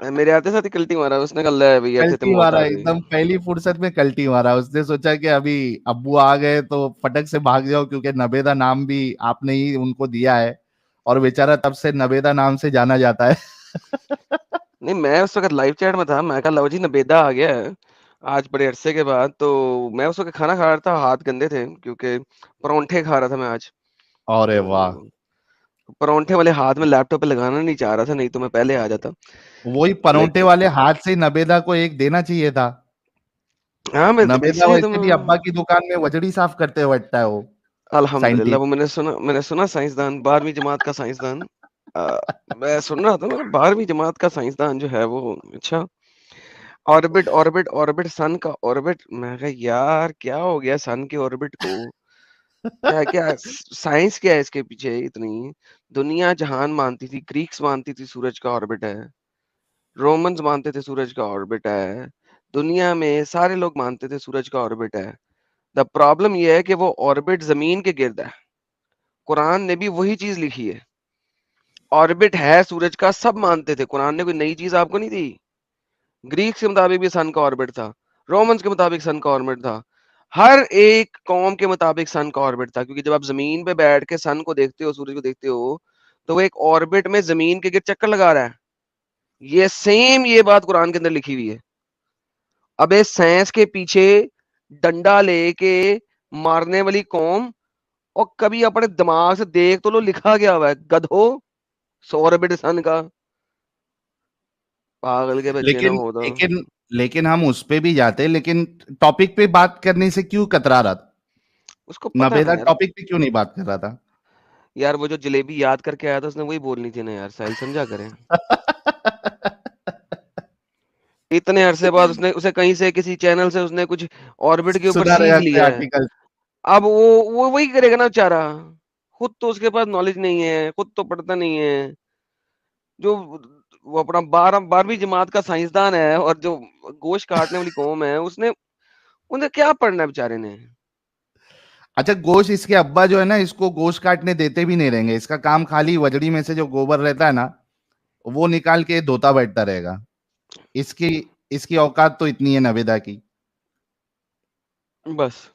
Speaker 5: मेरे आते साथ ही कल्टी मारा उसने, कहा ले भैया तेरे
Speaker 1: कल्टी
Speaker 5: मौत
Speaker 1: मारा
Speaker 5: आ गई।
Speaker 1: एकदम पहली फुर्सत में, कल्टी मारा। उसने सोचा कि अभी अब्बू आ गए तो फटक से भाग जाओ, क्योंकि नवेदा नाम भी आपने ही उनको दिया है, और बेचारा तब से नवेदा नाम से जाना जाता है।
Speaker 5: नहीं, मैं उस वक्त लाइव चैट में था, मैं कहा लो जी नबेदा आ गया है आज बड़े अरसे के बाद। तो मैं उस वक्त खाना खा रहा था, हाथ गंदे थे क्योंकि परोंठे खा रहा था मैं आज।
Speaker 1: अरे वाह।
Speaker 5: तो परोंठे वाले हाथ में लैपटॉप पे लगाना नहीं चाह रहा था, नहीं तो मैं पहले आ जाता।
Speaker 1: वही परोंठे
Speaker 5: लेकिन
Speaker 1: वाले हाथ से नवेदा को एक देना चाहिए था।
Speaker 5: हाँ, मैं तो
Speaker 1: नवेदा
Speaker 5: इसलिए तो
Speaker 1: वैसे भी अब्बा की दुकान में वजड़ी साफ करते हुए बैठता है वो।
Speaker 5: अल्हम्दुलिल्लाह,
Speaker 1: साइंटिस्ट।
Speaker 5: वो मैंने सुना साइंसदान, 12वीं जमात का साइंसदान। मैं सुन रहा था, मैं 12वीं जमात का साइंसदान जो है वो, अच्छा, ऑर्बिट ऑर्बिट ऑर्बिट सन का ऑर्बिट। मैं कहा यार क्या हो गया सन के ऑर्बिट को, क्या क्या साइंस क्या है इसके पीछे इतनी। दुनिया जहान मानती थी, ग्रीक्स मानती थी सूरज का ऑर्बिट है, रोमन्स मानते थे सूरज का ऑर्बिट है, दुनिया में सारे लोग मानते थे सूरज का ऑर्बिट है। द प्रॉब्लम ये है कि वो ऑर्बिट जमीन के गिर्द है। कुरान ने भी वही चीज लिखी है, ऑर्बिट है सूरज का, सब मानते थे, कुरान ने कोई नई चीज आपको नहीं दी। ग्रीक के मुताबिक भी सन का ऑर्बिट था, रोमन्स के मुताबिक सन का ऑर्बिट था, हर एक कौम के मुताबिक सन का ऑर्बिट था। क्योंकि जब आप जमीन पे बैठ के सन को देखते हो, सूरज को देखते हो, तो वो एक ऑर्बिट में जमीन के गिर्द चक्कर लगा रहा है। ये सेम ये बात कुरान के अंदर लिखी हुई है। अबे साइंस के पीछे डंडा लेके मारने वाली कौम, और कभी अपने दिमाग से देख तो लो लिखा गया हुआ है गधो, ऑर्बिट सन का। पागल के बच्चे ना
Speaker 1: लेकिन
Speaker 5: हो तो।
Speaker 1: लेकिन लेकिन हम उस पे भी जाते, लेकिन टॉपिक पे बात करने से क्यों कतरा रहा था?
Speaker 5: उसको पता था
Speaker 1: नवेदा
Speaker 5: यार,
Speaker 1: टॉपिक पे क्यों नहीं बात कर रहा था?
Speaker 5: यार वो जो जलेबी याद करके आया था उसने वही बोलनी थी ना यार, साहिल समझा करें। इतने अरसे बाद उसने उसे कहीं से किसी चैनल से उसने कुछ ऑर्बिट के ऊपर
Speaker 1: सुना
Speaker 5: सीख
Speaker 1: रहे थे
Speaker 5: लिया है।
Speaker 1: आर्टिकल।
Speaker 5: अब वो वही करेगा ना बेचारा, खुद तो उसके पास नॉलेज नहीं है, खुद तो पढ़ता नहीं है। जो वो अपना 12वीं जमात का साइंसदान है, और जो गोश्त काटने वाली कौम है, उसने उन्हें क्या पढ़ना है बेचारे ने।
Speaker 1: अच्छा, गोश्त इसके अब्बा जो है ना, इसको गोश्त काटने देते भी नहीं रहेंगे। इसका काम खाली वजड़ी में से जो गोबर रहता है ना, वो निकाल के धोता बैठता रहेगा। इसकी इसकी औकात तो इतनी है नवेदा की।
Speaker 5: बस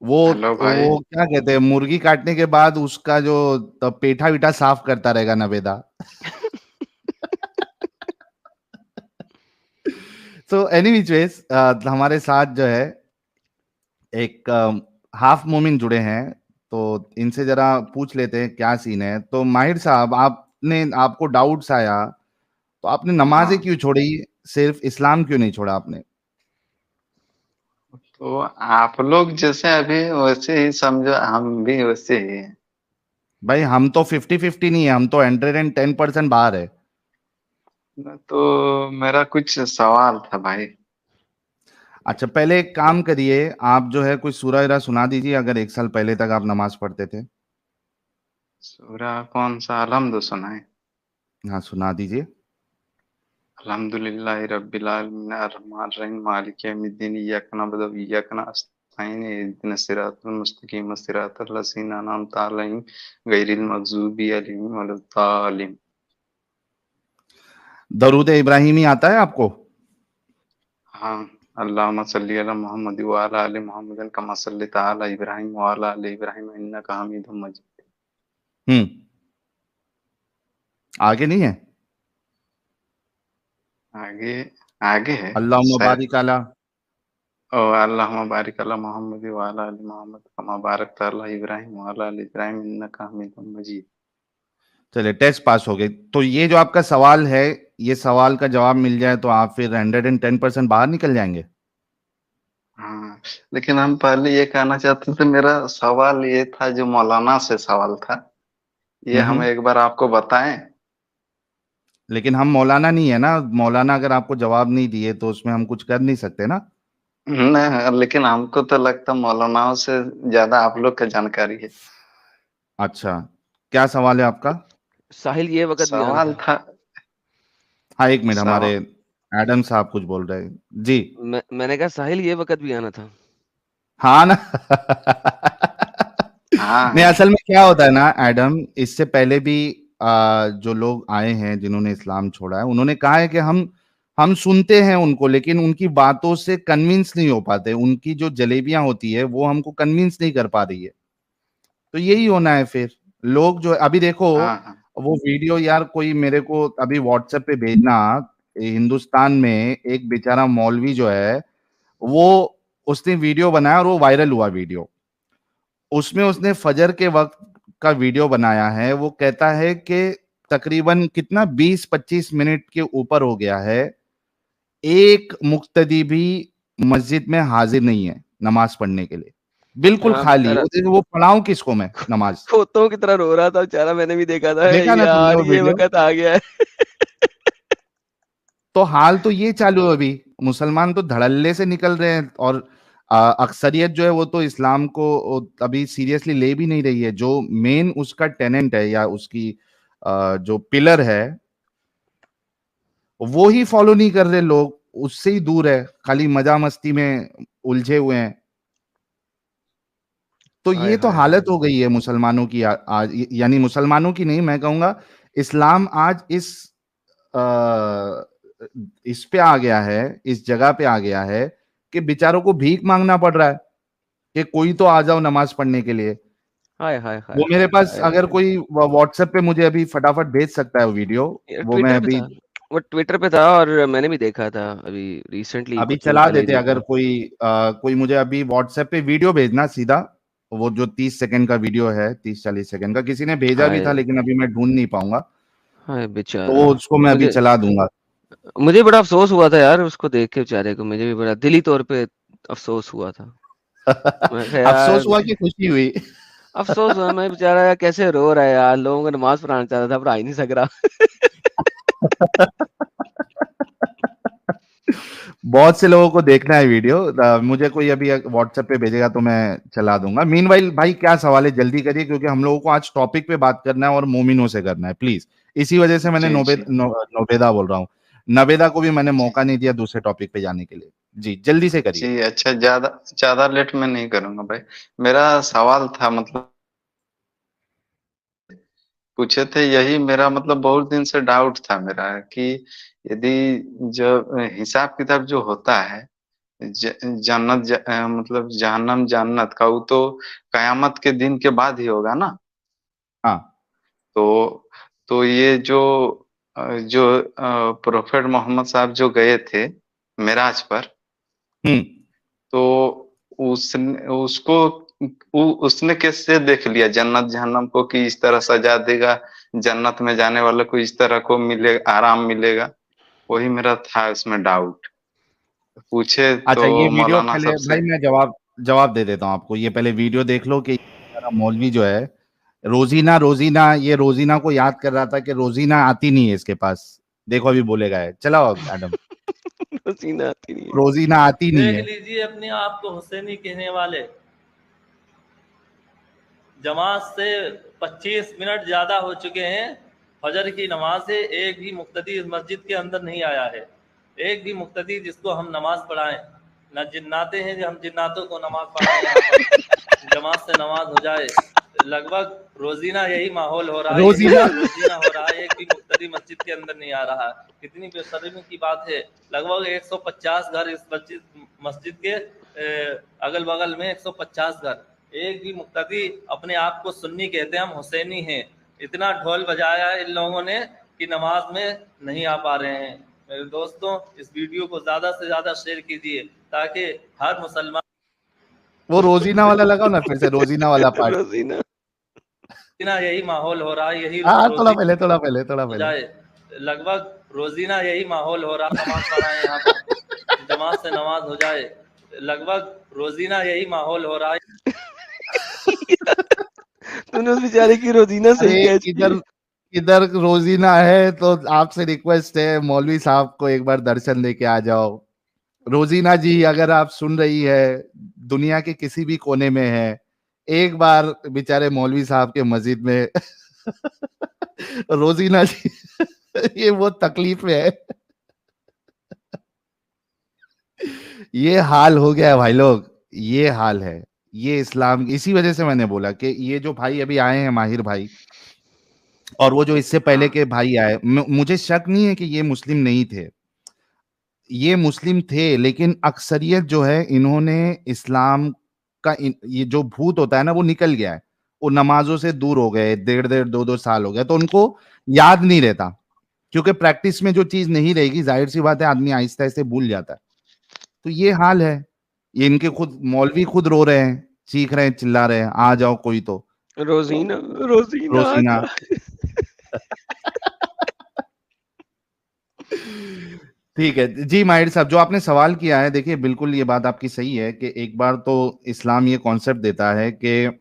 Speaker 1: वो
Speaker 4: हेलो भाई।
Speaker 1: वो क्या कहते हैं, मुर्गी काटने के बाद उसका जो पेठा विठा साफ करता रहेगा नवेदा। सो एनीवेज, हमारे साथ जो है एक हाफ मोमिन जुड़े हैं, तो इनसे जरा पूछ लेते हैं क्या सीन है। तो माहिर साहब, आपको डाउट्स आया तो आपने नमाजें
Speaker 4: हाँ,
Speaker 1: क्यों छोड़ी? सिर्फ इस्लाम क्यों नहीं छोड़ा आपने?
Speaker 4: तो आप लोग जैसे अभी वैसे ही समझो, हम भी वैसे ही हैं।
Speaker 1: भाई हम तो 50-50 नहीं है, हम तो 110% बाहर है।
Speaker 4: तो मेरा कुछ सवाल था भाई।
Speaker 1: अच्छा, पहले एक काम करिए, आप जो है कुछ सूरह वगैरह सुना दीजिए, अगर 1 साल पहले तक आप नमाज पढ़ते थे।
Speaker 4: सूरा कौन सा? अलहम्द सुनाए?
Speaker 1: हाँ, सुना दीजिए।
Speaker 4: अल्हम्दुलिल्लाहि रब्बिल आलमीन अर्रहमानिर रहीम मालिकि यौमिद्दीन इय्याका नअबुदु व इय्याका नस्तईन इहदिनस सिरातल मुस्तकीम सिरातल लज़ीना अनअमता अलैहिम गैरिल मग़ज़ूबि अलैहिम वलद्दालिन।
Speaker 1: दरूद इब्राहिमी आता है आपको?
Speaker 4: हाँ, अल्लाहुम्मा सल्लि अला मुहम्मद व अला आलि मुहम्मदिन कमा सल्लैता अला इब्राहीम व अला आलि इब्राहीम इन्नका हमीदुम मजीद।
Speaker 1: हम्म। आगे नहीं है?
Speaker 4: आगे आगे है
Speaker 1: अल्लाहुम्मा
Speaker 4: शायद।
Speaker 1: बारिक अला।
Speaker 4: ओ अल्लाहुम्मा बारिक अला मोहम्मद व अला आलि मोहम्मद कमा बारकता अला इब्राहिम व अला आलि इब्राहिम इन्नका हमीदुम मजीद।
Speaker 1: चलिए टेस्ट पास हो गए। तो ये जो आपका सवाल है, ये सवाल का जवाब मिल जाए तो आप फिर 110% बाहर निकल जाएंगे।
Speaker 4: हाँ, लेकिन हम पहले ये कहना चाहते थे, मेरा सवाल ये था जो मौलाना से सवाल था, ये हम एक बार आपको बताएं।
Speaker 1: लेकिन हम मौलाना नहीं है ना, मौलाना अगर आपको जवाब नहीं दिए तो उसमें हम कुछ कर नहीं सकते ना।
Speaker 4: नहीं, लेकिन हमको तो लगता मौलानाओं से ज्यादा आप लोग का जानकारी है।
Speaker 1: अच्छा, क्या सवाल है आपका?
Speaker 5: साहिल ये वक्त भी आना
Speaker 4: सवाल
Speaker 5: था।
Speaker 4: था
Speaker 1: हाँ एक मिनट, हमारे
Speaker 4: सवाल
Speaker 1: एडम साहब कुछ बोल रहे हैं जी।
Speaker 5: मैंने कहा साहिल ये वक्त भी आना था।
Speaker 1: हाँ ना।
Speaker 4: हाँ
Speaker 1: नहीं, असल में क्या होता है ना एडम, इससे पहले भी जो लोग आए हैं जिन्होंने इस्लाम छोड़ा है, उन्होंने कहा है कि हम सुनते हैं उनको, लेकिन उनकी बातों से कन्विंस नहीं हो पाते। उनकी जो जलेबियां होती है वो हमको कन्विंस नहीं कर पा रही है। तो यही होना है फिर। लोग जो अभी देखो,
Speaker 4: हाँ हाँ
Speaker 1: वो वीडियो यार कोई मेरे को अभी व्हाट्सएप पे भेजना। हिंदुस्तान में एक बेचारा मौलवी जो है, वो उसने वीडियो बनाया और वो वायरल हुआ वीडियो। उसमें उसने फजर के वक्त का वीडियो बनाया है। वो कहता है कि तकरीबन कितना 20-25 मिनट के ऊपर हो गया है, एक मुक्तदी भी मस्जिद में हाजिर नहीं है नमाज पढ़ने के लिए, बिल्कुल
Speaker 5: हाँ
Speaker 1: खाली।
Speaker 5: बेचारा
Speaker 1: वो पढ़ाऊं किसको मैं नमाज?
Speaker 5: खोतों की तरह रो रहा था बेचारा, मैंने भी देखा था
Speaker 1: देखा ना तुमने
Speaker 5: यार
Speaker 1: वो
Speaker 5: ये
Speaker 1: वीडियो?
Speaker 5: वक्त आ गया है।
Speaker 1: तो हाल तो ये चालू है अभी। मुसलमान तो धड़ल्ले से निकल रहे हैं, और अक्सरियत जो है वो तो इस्लाम को अभी सीरियसली ले भी नहीं रही है। जो मेन उसका टेनेंट है या उसकी जो पिलर है, वो ही फॉलो नहीं कर रहे लोग, उससे ही दूर है, खाली मजा मस्ती में उलझे हुए हैं। तो
Speaker 5: हाय
Speaker 1: ये तो
Speaker 5: हाय
Speaker 1: हालत
Speaker 5: हाय।
Speaker 1: हो गई है मुसलमानों की आज, यानी मुसलमानों की नहीं, मैं कहूंगा इस्लाम आज इस पे आ गया है, इस जगह पे आ गया है कि बेचारों को भीख मांगना पड़ रहा है कि कोई तो आ जाओ नमाज पढ़ने के लिए।
Speaker 5: हाय हाय हाय
Speaker 1: वो मेरे
Speaker 5: हाय
Speaker 1: पास
Speaker 5: हाय
Speaker 1: अगर
Speaker 5: हाय।
Speaker 1: कोई व्हाट्सएप पे मुझे अभी फटाफट भेज सकता है वो वीडियो,
Speaker 5: ये
Speaker 1: वो मैं
Speaker 5: ट्विटर पे
Speaker 1: अभी
Speaker 5: था, वो ट्विटर पे था और मैंने भी देखा था अभी रिसेंटली,
Speaker 1: अभी
Speaker 5: कुछ दिन
Speaker 1: चला
Speaker 5: पहले ही
Speaker 1: देते।
Speaker 5: देखा।
Speaker 1: अगर कोई मुझे अभी व्हाट्सएप पे वीडियो भेजना सीधा, वो जो 30 सेकंड का वीडियो है, 30-40 सेकंड का, किसी ने भेजा भी था
Speaker 5: हाय
Speaker 1: लेकिन अभी मैं ढूंढ नहीं पाऊंगा,
Speaker 5: हाय
Speaker 1: तो
Speaker 5: बेचारा।
Speaker 1: उसको मैं अभी
Speaker 5: मुझे
Speaker 1: चला दूंगा।
Speaker 5: मुझे बड़ा अफसोस हुआ था यार उसको देख के, बेचारे को मुझे भी बड़ा दिली तौर पे अफसोस हुआ था। मैं कहा
Speaker 1: अफसोस
Speaker 5: यार,
Speaker 1: हुआ कि खुशी हुई?
Speaker 5: अफसोस हुआ, मैं बेचारा यार कैसे रो रहा है यार, लोगों को नमाज पढ़ाना चाहता था, पढ़ा ही नहीं सक रहा।
Speaker 1: बहुत से लोगों को देखना है वीडियो। मुझे कोई अभी व्हाट्सएप पे भेजेगा तो मैं चला दूंगा। मीनवाइल भाई क्या सवाल है, जल्दी करिए, क्योंकि हम लोगों को आज टॉपिक पे बात करना है और मोमिनों से करना है प्लीज। इसी वजह से मैंने
Speaker 4: जी जी
Speaker 1: नोबेदा बोल रहा हूँ, नवेदा को भी मैंने
Speaker 4: जी
Speaker 1: मौका नहीं दिया दूसरे टॉपिक पे जाने के लिए। जी जल्दी से करिए।
Speaker 4: जी। अच्छा, ज्यादा ज्यादा लेट मैं नहीं करूंगा भाई। मेरा सवाल था, मतलब पूछे थे, यही मेरा मतलब बहुत दिन से डाउट था मेरा कि यदि जो हिसाब किताब जो होता है, मतलब जहन्नम जन्नत का, वो तो कयामत के दिन के बाद ही होगा ना।
Speaker 1: हाँ।
Speaker 4: तो ये जो प्रोफेट मोहम्मद साहब जो गए थे मेराज पर,
Speaker 1: हम्म।
Speaker 4: तो उसने कैसे देख लिया जन्नत जहन्नम को कि इस तरह सजा देगा, जन्नत में जाने वाले को इस तरह को आराम मिलेगा? वही मेरा था उसमें डाउट, पूछे
Speaker 1: अच्छा, ये
Speaker 4: तो
Speaker 1: वीडियो
Speaker 4: मौलाना
Speaker 1: पहले
Speaker 4: सबसे।
Speaker 1: भाई मैं जवाब जवाब दे देता हूँ आपको। ये पहले वीडियो देख लो कि हमारा मौलवी जो है, रोजीना रोजीना ये रोजीना को याद कर रहा था कि रोजीना आती नहीं है इसके पास। देखो अभी बोलेगा है, चलाओ एडम।
Speaker 5: पसीना आती नहीं है।
Speaker 1: रोजीना आती नहीं
Speaker 7: देख
Speaker 1: है।
Speaker 7: लीजिए अपने आप को हुसैनी कहने वाले, जमात से 25 मिनट ज्यादा हो चुके हैं, फजर की नमाज से एक भी मुक्तदी इस मस्जिद के अंदर नहीं आया है। एक भी मुक्तदी जिसको हम नमाज पढ़ाएं, न जिन्नाते हैं जो हम जिन्नातों को नमाज पढ़ाएं, यहाँ पर जमात से नमाज हो जाए। लगभग रोजीना यही माहौल हो रहा है, यही
Speaker 1: रोजीना
Speaker 7: रोजीना हो रहा है, एक भी मुक्तदी मस्जिद के अंदर नहीं आ रहा है। कितनी बेशर्मी की बात है। लगभग 150 घर इस मस्जिद के अगल बगल में 150 घर, एक भी मुक्तदी अपने आप को सुन्नी कहते हैं, हम हुसैनी हैं। इतना ढोल बजाया है इन लोगों ने कि नमाज में नहीं आ पा रहे हैं। मेरे दोस्तों, इस वीडियो को ज्यादा से ज्यादा शेयर कीजिए ताकि हर मुसलमान
Speaker 1: वो रोजीना वाला लगाओ ना, फिर से रोजीना वाला पार्ट।
Speaker 5: रोजीना
Speaker 7: रोजीना यही माहौल हो रहा है, यही
Speaker 1: हाँ, थोड़ा
Speaker 7: रोजी
Speaker 1: पहले, थोड़ा पहले, थोड़ा
Speaker 7: हो
Speaker 1: पहले।
Speaker 7: जाए। लगभग रोजीना यही माहौल हो रहा, नमाज पढ़ाएं यहाँ पर, जमात से नमाज हो जाए। लगभग रोजीना यही माहौल हो रहा है।
Speaker 5: तूने उस बेचारे की रोजीना सही
Speaker 1: अरे
Speaker 5: कैच की।
Speaker 1: इधर इधर रोजीना है तो आपसे रिक्वेस्ट है, मौलवी साहब को एक बार दर्शन लेके आ जाओ। रोजीना जी, अगर आप सुन रही है, दुनिया के किसी भी कोने में है, एक बार बेचारे मौलवी साहब के मस्जिद में रोजीना जी ये वो तकलीफ में है। ये हाल हो गया है भाई लोग, ये हाल है। ये इस्लाम, इसी वजह से मैंने बोला कि ये जो भाई अभी आए हैं, माहिर भाई, और वो जो इससे पहले
Speaker 4: हाँ
Speaker 1: के भाई आए, मुझे शक नहीं है कि ये मुस्लिम नहीं थे, ये मुस्लिम थे, लेकिन अक्सरियत जो है, इन्होंने इस्लाम का ये जो भूत होता है ना, वो निकल गया है। वो नमाजों से दूर हो गए, 1.5 2 साल हो गया, तो उनको याद नहीं रहता, क्योंकि प्रैक्टिस में जो चीज नहीं रहेगी, जाहिर सी बात है, आदमी आहिस्ता आहिस्ता भूल जाता है। तो ये हाल है। ये इनके खुद मौलवी खुद रो रहे हैं, चीख रहे हैं, चिल्ला रहे हैं, आ जाओ कोई तो।
Speaker 5: रोजीना रोजीना
Speaker 1: रोजीना।
Speaker 5: आजा।
Speaker 1: ठीक है जी माहिर साहब, जो आपने सवाल किया है, देखिए बिल्कुल ये बात आपकी सही है कि एक बार तो इस्लाम ये कॉन्सेप्ट देता है कि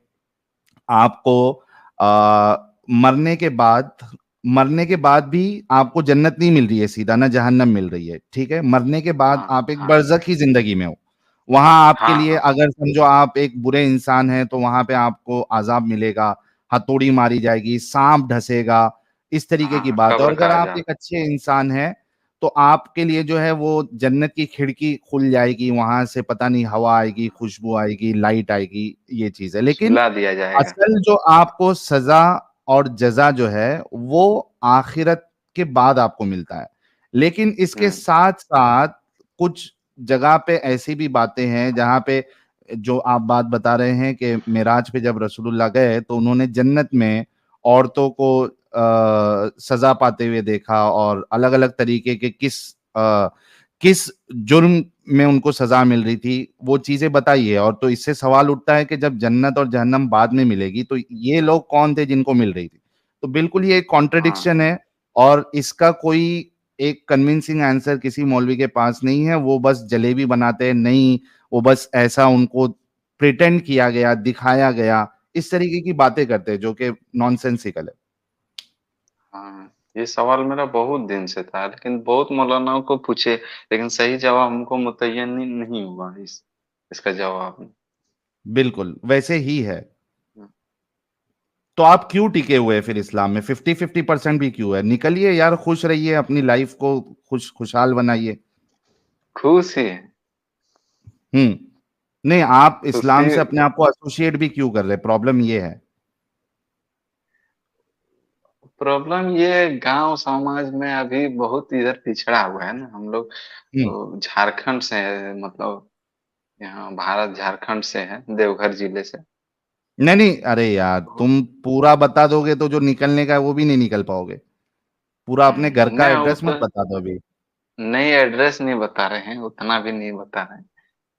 Speaker 1: आपको मरने के बाद भी आपको जन्नत नहीं मिल रही है सीधा, ना जहन्नम मिल रही है, ठीक है। मरने के बाद
Speaker 4: हाँ
Speaker 1: आप एक
Speaker 4: हाँ
Speaker 1: बरज़ख की जिंदगी में हो, वहां आपके
Speaker 4: हाँ
Speaker 1: लिए,
Speaker 4: हाँ
Speaker 1: अगर समझो आप एक बुरे इंसान हैं, तो वहां पे आपको अजाब मिलेगा, हथौड़ी मारी जाएगी, सांप ढसेगा, इस तरीके की
Speaker 4: हाँ,
Speaker 1: बात है। और
Speaker 4: कब्र
Speaker 1: अगर
Speaker 4: का
Speaker 1: आप
Speaker 4: आजाब।
Speaker 1: एक अच्छे इंसान हैं, तो आपके लिए जो है वो जन्नत की खिड़की खुल जाएगी, वहां से पता नहीं हवा आएगी, खुशबू आएगी, लाइट आएगी, ये चीज है। लेकिन
Speaker 4: सुला दिया जाएगा।
Speaker 1: असल जो आपको सजा और जजा जो है, वो आखिरत के बाद आपको मिलता है। लेकिन इसके
Speaker 4: हम्म
Speaker 1: साथ साथ कुछ जगह पे ऐसी भी बातें हैं जहां पे, जो आप बात बता रहे हैं कि मेराज पे जब रसूलुल्लाह गए, तो उन्होंने जन्नत में औरतों को सजा पाते हुए देखा, और अलग अलग तरीके के किस जुर्म में उनको सजा मिल रही थी, वो चीजें बताई है। और तो इससे सवाल उठता है कि जब जन्नत और जहन्नम बाद में मिलेगी, तो ये लोग कौन थे जिनको मिल रही थी? तो बिल्कुल ये एक
Speaker 4: हाँ
Speaker 1: कॉन्ट्रडिक्शन है, और इसका कोई एक कन्विंसिंग आंसर किसी मौलवी के पास नहीं है। वो बस जलेबी बनाते हैं, नहीं, वो बस ऐसा उनको प्रिटेंड किया गया, दिखाया गया, इस तरीके की बातें करते हैं, जो कि नॉनसेंसिकल है।
Speaker 4: हाँ, ये सवाल मेरा बहुत दिन से था, लेकिन बहुत मौलानाओं को पूछे, लेकिन सही जवाब हमको मुतय्यन नहीं हुआ इसका जवाब।
Speaker 1: बिल्कुल वैसे ही है। तो आप क्यों टिके हुए हैं फिर इस्लाम में? 50-50% भी क्यों है? निकलिए यार, खुश रहिए, अपनी लाइफ को खुशहाल बनाइए।
Speaker 4: खुश ही है।
Speaker 1: हम्म। नहीं, आप इस्लाम
Speaker 4: खुशी।
Speaker 1: से अपने आप को एसोसिएट भी क्यों कर रहे हैं? प्रॉब्लम ये है।
Speaker 4: प्रॉब्लम ये गांव समाज में अभी बहुत इधर पिछड़ा हुआ है ना हम लोग।
Speaker 1: हम्म।
Speaker 4: तो झारखंड से है, मतलब यहाँ भारत झारखंड से है, देवघर जिले से।
Speaker 1: नहीं नहीं, अरे यार, तुम पूरा बता दोगे तो जो निकलने का है वो भी नहीं निकल पाओगे। पूरा अपने घर का
Speaker 4: नहीं वो
Speaker 1: एड्रेस
Speaker 4: तो
Speaker 1: मत बता दो अभी।
Speaker 4: नई एड्रेस नहीं बता रहे हैं, उतना भी नहीं बता रहे हैं,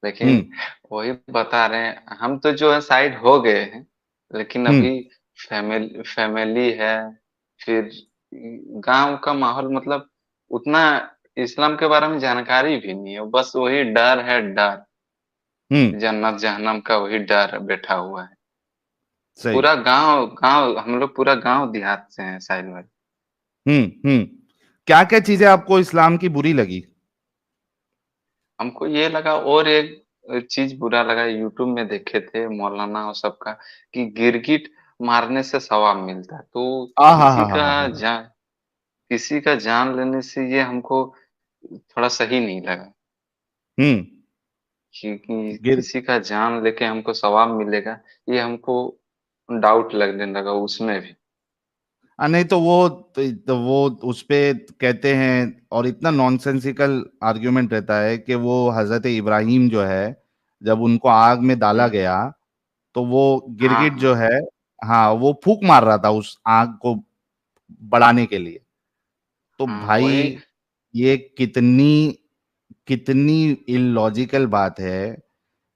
Speaker 4: लेकिन
Speaker 1: हम्म।
Speaker 4: वही बता रहे हैं, हम तो जो है साइड हो गए हैं, लेकिन
Speaker 1: हम्म।
Speaker 4: अभी फैमिली है। फिर गांव का माहौल, मतलब उतना इस्लाम के बारे में जानकारी भी नहीं है, बस वही डर है, डर
Speaker 1: हम्म।
Speaker 4: जन्नत जहन्नम का वही डर बैठा हुआ है।
Speaker 1: सही।
Speaker 4: पूरा गांव गांव हम लोग पूरा गांव देहात से हैं साहिल भाई।
Speaker 1: हम्म। क्या क्या चीजें आपको इस्लाम की बुरी लगी?
Speaker 4: हमको ये लगा, और एक चीज बुरा लगा, यूट्यूब में देखे थे मौलाना और सबका, कि गिरगिट मारने से सवाब मिलता है, तो
Speaker 1: आ हा हा हा हा।
Speaker 4: किसी का जान लेने से ये हमको थोड़ा सही नहीं लगा,
Speaker 1: हम्म।
Speaker 4: क्योंकि
Speaker 1: गिर
Speaker 4: किसी का जान लेके हमको सवाब मिलेगा, ये हमको डाउट लगने लगा उसमें भी।
Speaker 1: नहीं तो वो उस पे कहते हैं, और इतना नॉनसेंसिकल आर्ग्यूमेंट रहता है कि वो हजरत इब्राहिम जो है, जब उनको आग में डाला
Speaker 4: हम्म,
Speaker 1: गया, तो वो
Speaker 4: हाँ
Speaker 1: गिरगिट
Speaker 4: हाँ
Speaker 1: जो है, हाँ, वो फूंक मार रहा था उस आग को बढ़ाने के लिए। तो
Speaker 4: हाँ, वही
Speaker 1: भाई ये कितनी इलॉजिकल बात है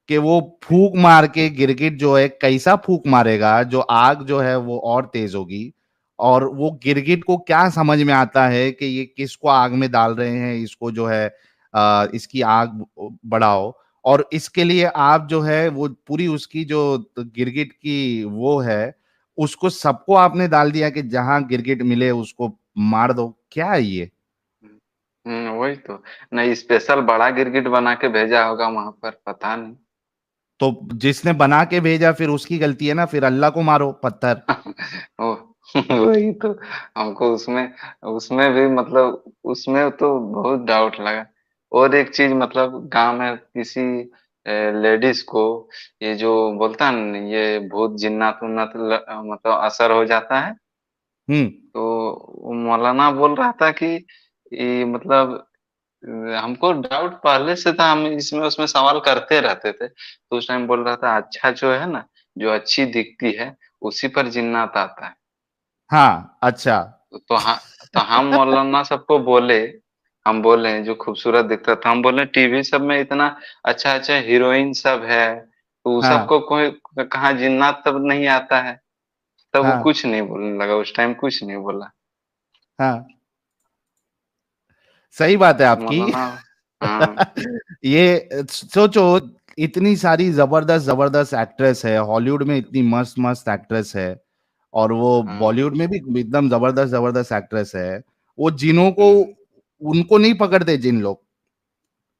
Speaker 1: कि वो फूक मार के गिरगिट जो है कैसा फूक मारेगा, जो आग जो है वो और तेज होगी, और वो गिरगिट को क्या समझ में आता है कि ये किसको आग में डाल रहे हैं, इसको जो है इसकी आग बढ़ाओ। और इसके लिए आप जो है वो पूरी उसकी जो गिरगिट की वो है, उसको सबको आपने डाल दिया कि जहां गिरगिट मिले उसको मार दो। क्या है ये?
Speaker 4: वही तो। नहीं, स्पेशल बड़ा गिरगिट बना के भेजा होगा वहां पर, पता नहीं।
Speaker 1: तो जिसने बना के भेजा फिर उसकी गलती है ना, फिर अल्लाह को मारो पत्थर।
Speaker 4: ओ, वही तो। हमको उसमें उसमें भी मतलब उसमें तो बहुत डाउट लगा। और एक चीज, मतलब गांव में किसी लेडीज को ये जो बोलता है ना, ये भूत जिन्नात उन्नात मतलब असर हो जाता है।
Speaker 1: हम्म।
Speaker 4: तो वो मौलाना बोल रहा था कि ये मतलब हमको डाउट पहले से था, हम इसमें उसमें सवाल करते रहते थे, तो उस टाइम बोल रहा था अच्छा जो है ना, जो अच्छी दिखती है उसी पर जिन्नात आता है।
Speaker 1: हाँ, अच्छा।
Speaker 4: तो हाँ, तो हम मौलाना सबको बोले, हम बोले जो खूबसूरत दिखता था, हम बोले टीवी सब में इतना अच्छा अच्छा हीरोइन सब है, तो उस
Speaker 1: हाँ,
Speaker 4: सबको कोई कहाँ जिन्नात तब नहीं आता है। तब वो
Speaker 1: हाँ,
Speaker 4: कुछ नहीं बोलने लगा, उस टाइम कुछ नहीं बोला।
Speaker 1: हाँ, सही बात है आपकी।
Speaker 4: मौलाना। हाँ।
Speaker 1: ये सोचो, इतनी सारी जबरदस्त जबरदस्त एक्ट्रेस है हॉलीवुड में, इतनी मस्त मस्त एक्ट्रेस है, और वो
Speaker 4: हाँ।
Speaker 1: बॉलीवुड में भी एकदम जबरदस्त जबरदस्त एक्ट्रेस है। वो जिनों को,
Speaker 4: हम्म।
Speaker 1: उनको नहीं पकड़ते जिन लोग,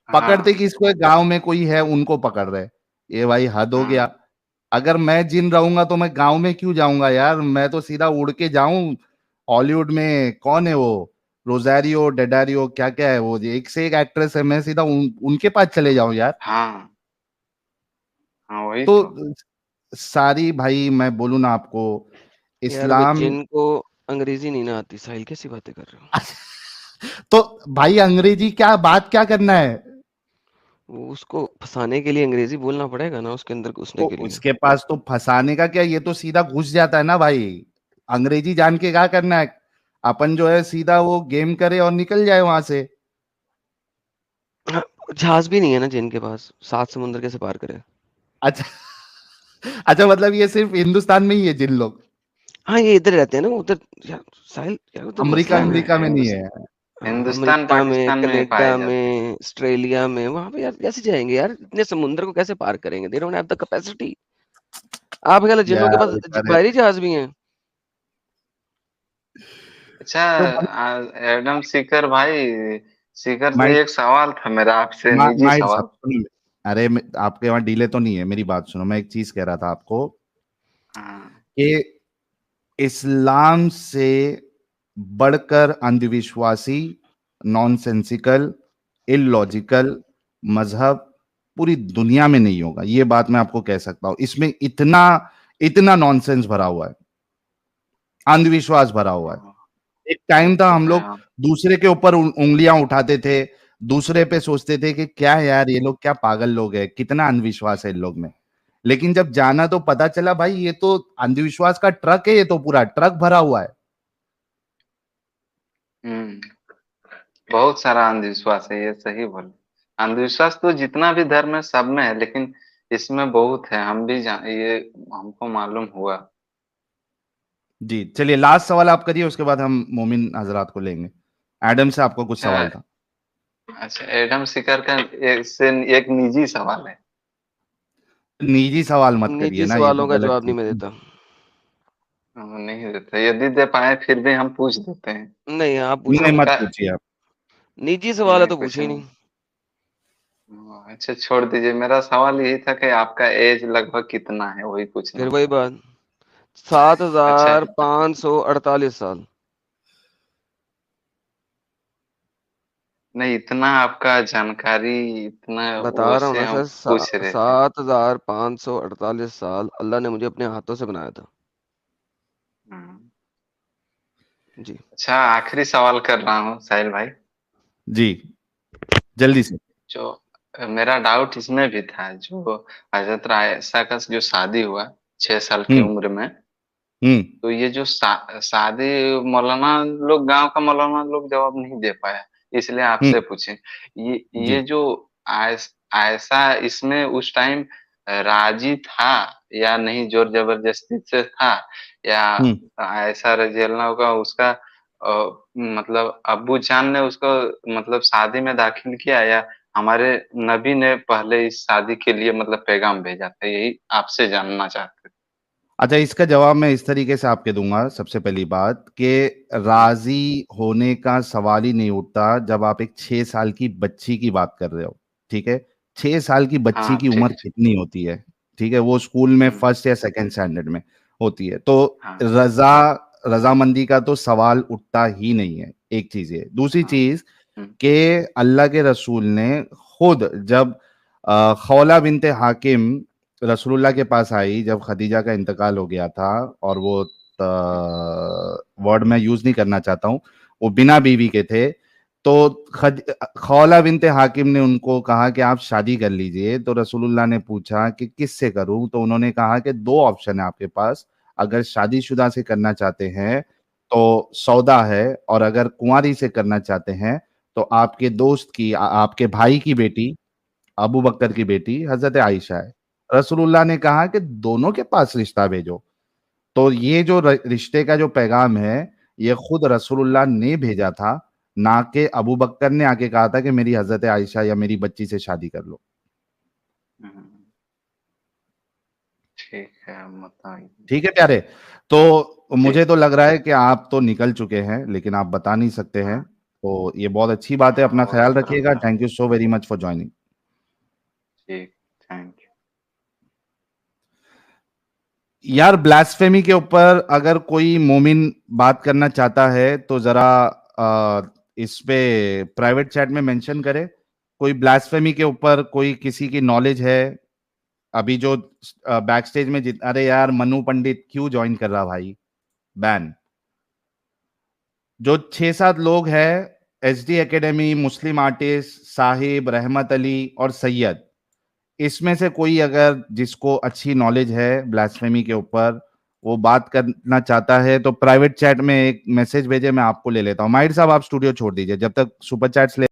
Speaker 1: पकड़ते
Speaker 4: हाँ।
Speaker 1: किसको है, गांव में कोई है उनको पकड़ रहे। ये भाई हद हो गया।
Speaker 4: हाँ।
Speaker 1: अगर मैं जिन रहूंगा तो मैं गांव में क्यों जाऊंगा यार, मैं तो सीधा उड़ के जाऊं। हॉलीवुड में कौन है वो, रोजारियो डेडारियो क्या क्या है वो, एक से एक एक्ट्रेस है, मैं सीधा उनके पास चले जाऊं यार।
Speaker 4: हाँ। हाँ, वही
Speaker 1: तो
Speaker 4: तो।
Speaker 1: सारी भाई मैं बोलूं ना आपको,
Speaker 5: यार वो
Speaker 1: इस्लाम।
Speaker 5: जिन को अंग्रेजी नहीं ना आती, साहिल कैसी बातें कर रहे हो?
Speaker 1: तो भाई अंग्रेजी क्या बात क्या करना है?
Speaker 5: वो उसको फंसाने के लिए अंग्रेजी बोलना पड़ेगा ना, उसके अंदर घुसने
Speaker 1: तो
Speaker 5: के लिए।
Speaker 1: उसके पास तो फंसाने का क्या, ये तो सीधा घुस जाता है ना भाई। अंग्रेजी जान के क्या करना है, अपन जो है सीधा वो गेम करे और निकल जाए वहां से।
Speaker 5: हाँ, जहाज भी नहीं है ना जिन के पास, 7 समुंदर कैसे पार करे?
Speaker 1: अच्छा। अच्छा, मतलब ये सिर्फ हिंदुस्तान में ही है जिन लोग,
Speaker 5: हाँ, ये इधर रहते हैं ना उधर। यार साहिल, यार उधर
Speaker 1: अमेरिका
Speaker 5: मसला है ना।
Speaker 1: अमेरिका में नहीं है।
Speaker 5: हाँ,
Speaker 4: हिंदुस्तान
Speaker 5: अमेरिका में,
Speaker 4: पाकिस्तान में पाए
Speaker 5: कनाडा
Speaker 4: जाते हैं।
Speaker 5: में, ऑस्ट्रेलिया में, वहां पे यार कैसे जाएंगे यार, इतने समुद्र को कैसे पार करेंगे? They don't have the capacity. आप ख्याल है जिन्हों के
Speaker 1: यार
Speaker 5: पास
Speaker 1: बेचारे।
Speaker 5: बाहरी जहाज भी हैं?
Speaker 4: अच्छा।
Speaker 1: तो
Speaker 4: एडम सीकर भाई, सीकर
Speaker 1: माइक
Speaker 4: से एक सवाल था मेरा आपसे, निजी
Speaker 1: माइक साहब
Speaker 4: सवाल।
Speaker 1: सुनिए। अरे आपके वहां डीले तो नहीं है, मेरी बात सुनो, मैं एक चीज कह रहा था आपको
Speaker 4: हाँ।
Speaker 1: कि इस्लाम से बढ़कर अंधविश्वासी, नॉनसेंसिकल, इलॉजिकल मजहब पूरी दुनिया में नहीं होगा, ये बात मैं आपको कह सकता हूं। इसमें इतना इतना नॉनसेंस भरा हुआ है, अंधविश्वास भरा हुआ है।
Speaker 4: हाँ,
Speaker 1: एक टाइम
Speaker 4: वो
Speaker 1: था
Speaker 4: तो
Speaker 1: हम
Speaker 4: है।
Speaker 1: लोग दूसरे के ऊपर उंगलियां उठाते थे, दूसरे पे सोचते थे कि क्या यार ये लोग क्या पागल लोग हैं, कितना अंधविश्वास है इन लोग में। लेकिन जब जाना तो पता चला भाई ये तो अंधविश्वास का ट्रक है, ये तो पूरा ट्रक भरा हुआ है।
Speaker 4: हम्म। बहुत सारा अंधविश्वास है, ये सही बोले। अंधविश्वास तो जितना भी धर्म है सब में है, लेकिन इसमें बहुत है, हम भी ये हमको मालूम हुआ।
Speaker 1: जी चलिए, लास्ट सवाल आप करिए, उसके बाद हम मोमिन हजरात को लेंगे। एडम से आपको कुछ
Speaker 4: अच्छा।
Speaker 1: सवाल था?
Speaker 4: अच्छा, एडम सीकर का से एक निजी सवाल है।
Speaker 1: निजी सवाल मत करिए
Speaker 5: निजी
Speaker 1: ना, ये तो
Speaker 5: सवालों का
Speaker 1: गलत
Speaker 5: जवाब नहीं
Speaker 1: चीज
Speaker 5: मैं
Speaker 1: है।
Speaker 5: देता।
Speaker 4: हम नहीं देते, यदि दे पाए फिर भी हम पूछ देते हैं।
Speaker 5: नहीं, आप पूछो।
Speaker 1: नहीं, मत
Speaker 4: आपका
Speaker 1: पूछिए आप।
Speaker 5: निजी सवाल है
Speaker 4: नहीं
Speaker 5: तो पूछे ही नहीं।
Speaker 4: पूछेंगे। अच्छा, छोड़ दीजिए, मेरा सवाल यही था कि आपका एज लगभग कितना है, वही
Speaker 5: फिर
Speaker 4: पूछना
Speaker 5: वही
Speaker 4: था।
Speaker 5: बात, सात
Speaker 4: अच्छा।
Speaker 5: हजार पाँच सौ अड़तालीस साल
Speaker 4: नहीं, इतना आपका जानकारी, इतना
Speaker 5: बता
Speaker 4: वो
Speaker 5: रहा हूँ
Speaker 4: से
Speaker 5: ना
Speaker 4: हम
Speaker 5: सर।
Speaker 4: पूछ रहे थे।
Speaker 5: 7,548 साल अल्लाह ने मुझे अपने हाथों से बनाया था।
Speaker 4: हम्म।
Speaker 5: जी।
Speaker 4: अच्छा, आखिरी सवाल कर रहा हूँ साहिल भाई।
Speaker 1: जी, जल्दी से।
Speaker 4: जो मेरा डाउट इसमें भी था, जो हजरत आयशा का जो शादी हुआ 6 साल की
Speaker 1: हम्म।
Speaker 4: उम्र में,
Speaker 1: हम्म।
Speaker 4: तो ये जो शादी, मौलाना लोग, गांव का मौलाना लोग जवाब नहीं दे पाया, इसलिए आपसे पूछे ये जो ऐसा इसमें उस टाइम राजी था या नहीं, जोर जबरदस्ती से था, या ऐसा झेलना होगा उसका मतलब अब्बू जान ने उसको मतलब शादी में दाखिल किया, या हमारे नबी ने पहले इस शादी के लिए मतलब पैगाम भेजा था, यही आपसे जानना चाहते थे।
Speaker 1: अच्छा, इसका जवाब मैं इस तरीके से आपके दूंगा। सबसे पहली बात कि राजी होने का सवाल ही नहीं उठता जब आप एक 6 साल की बच्ची की बात कर रहे हो, ठीक है। 6 साल की बच्ची
Speaker 4: हाँ
Speaker 1: की
Speaker 4: ठीक
Speaker 1: उम्र
Speaker 4: है।
Speaker 1: कितनी होती है, ठीक है, वो स्कूल में फर्स्ट या सेकंड स्टैंडर्ड में होती है। तो
Speaker 4: हाँ
Speaker 1: रजामंदी का तो सवाल उठता ही नहीं है। एक चीज है। दूसरी
Speaker 4: हाँ
Speaker 1: चीज के अल्लाह के रसूल ने खुद जब खौला बिनते हाकिम रसूलुल्लाह के पास आई, जब खदीजा का इंतकाल हो गया था, और वो वर्ड मैं यूज नहीं करना चाहता हूँ, वो बिना बीवी के थे, तो खौला बिनते हाकिम ने उनको कहा कि आप शादी कर लीजिए। तो रसूलुल्लाह ने पूछा कि किससे करूं, तो उन्होंने कहा कि दो ऑप्शन है आपके पास, अगर शादीशुदा से करना चाहते हैं तो सौदा है, और अगर कुंवारी से करना चाहते हैं तो आपके दोस्त की आपके भाई की बेटी अबू बकर की बेटी हजरत आयशा है। रसूलुल्लाह ने कहा कि दोनों के पास रिश्ता भेजो। तो ये जो रिश्ते का जो पैगाम है, ये खुद रसूलुल्लाह ने भेजा था, ना कि अबू बकर ने आके कहा था कि मेरी हजरत आयशा या मेरी बच्ची से शादी कर लो।
Speaker 4: ठीक है, बताइए।
Speaker 1: ठीक है प्यारे। तो मुझे तो लग रहा है कि आप तो निकल चुके हैं, लेकिन आप बता नहीं सकते हैं, तो ये बहुत अच्छी बात है। अपना ख्याल रखिएगा। Thank you so very much for joining.
Speaker 4: ठीक, थैंक यू।
Speaker 1: यार, ब्लास्फेमी के ऊपर अगर कोई मोमिन बात करना चाहता है तो जरा इस पे प्राइवेट चैट में मेंशन करे। कोई ब्लास्फेमी के ऊपर कोई किसी की नॉलेज है अभी जो बैक स्टेज में अरे यार, मनु पंडित क्यों ज्वाइन कर रहा भाई? बैन। जो 6-7 लोग हैं, एचडी एकेडमी, मुस्लिम आर्टिस्ट, साहिब, रहमत अली और सैयद, इसमें से कोई अगर जिसको अच्छी नॉलेज है ब्लास्फेमी के ऊपर, वो बात करना चाहता है तो प्राइवेट चैट में एक मैसेज भेजे, मैं आपको ले लेता हूँ। माहिर साहब, आप स्टूडियो छोड़ दीजिए जब तक सुपर चैट्स ले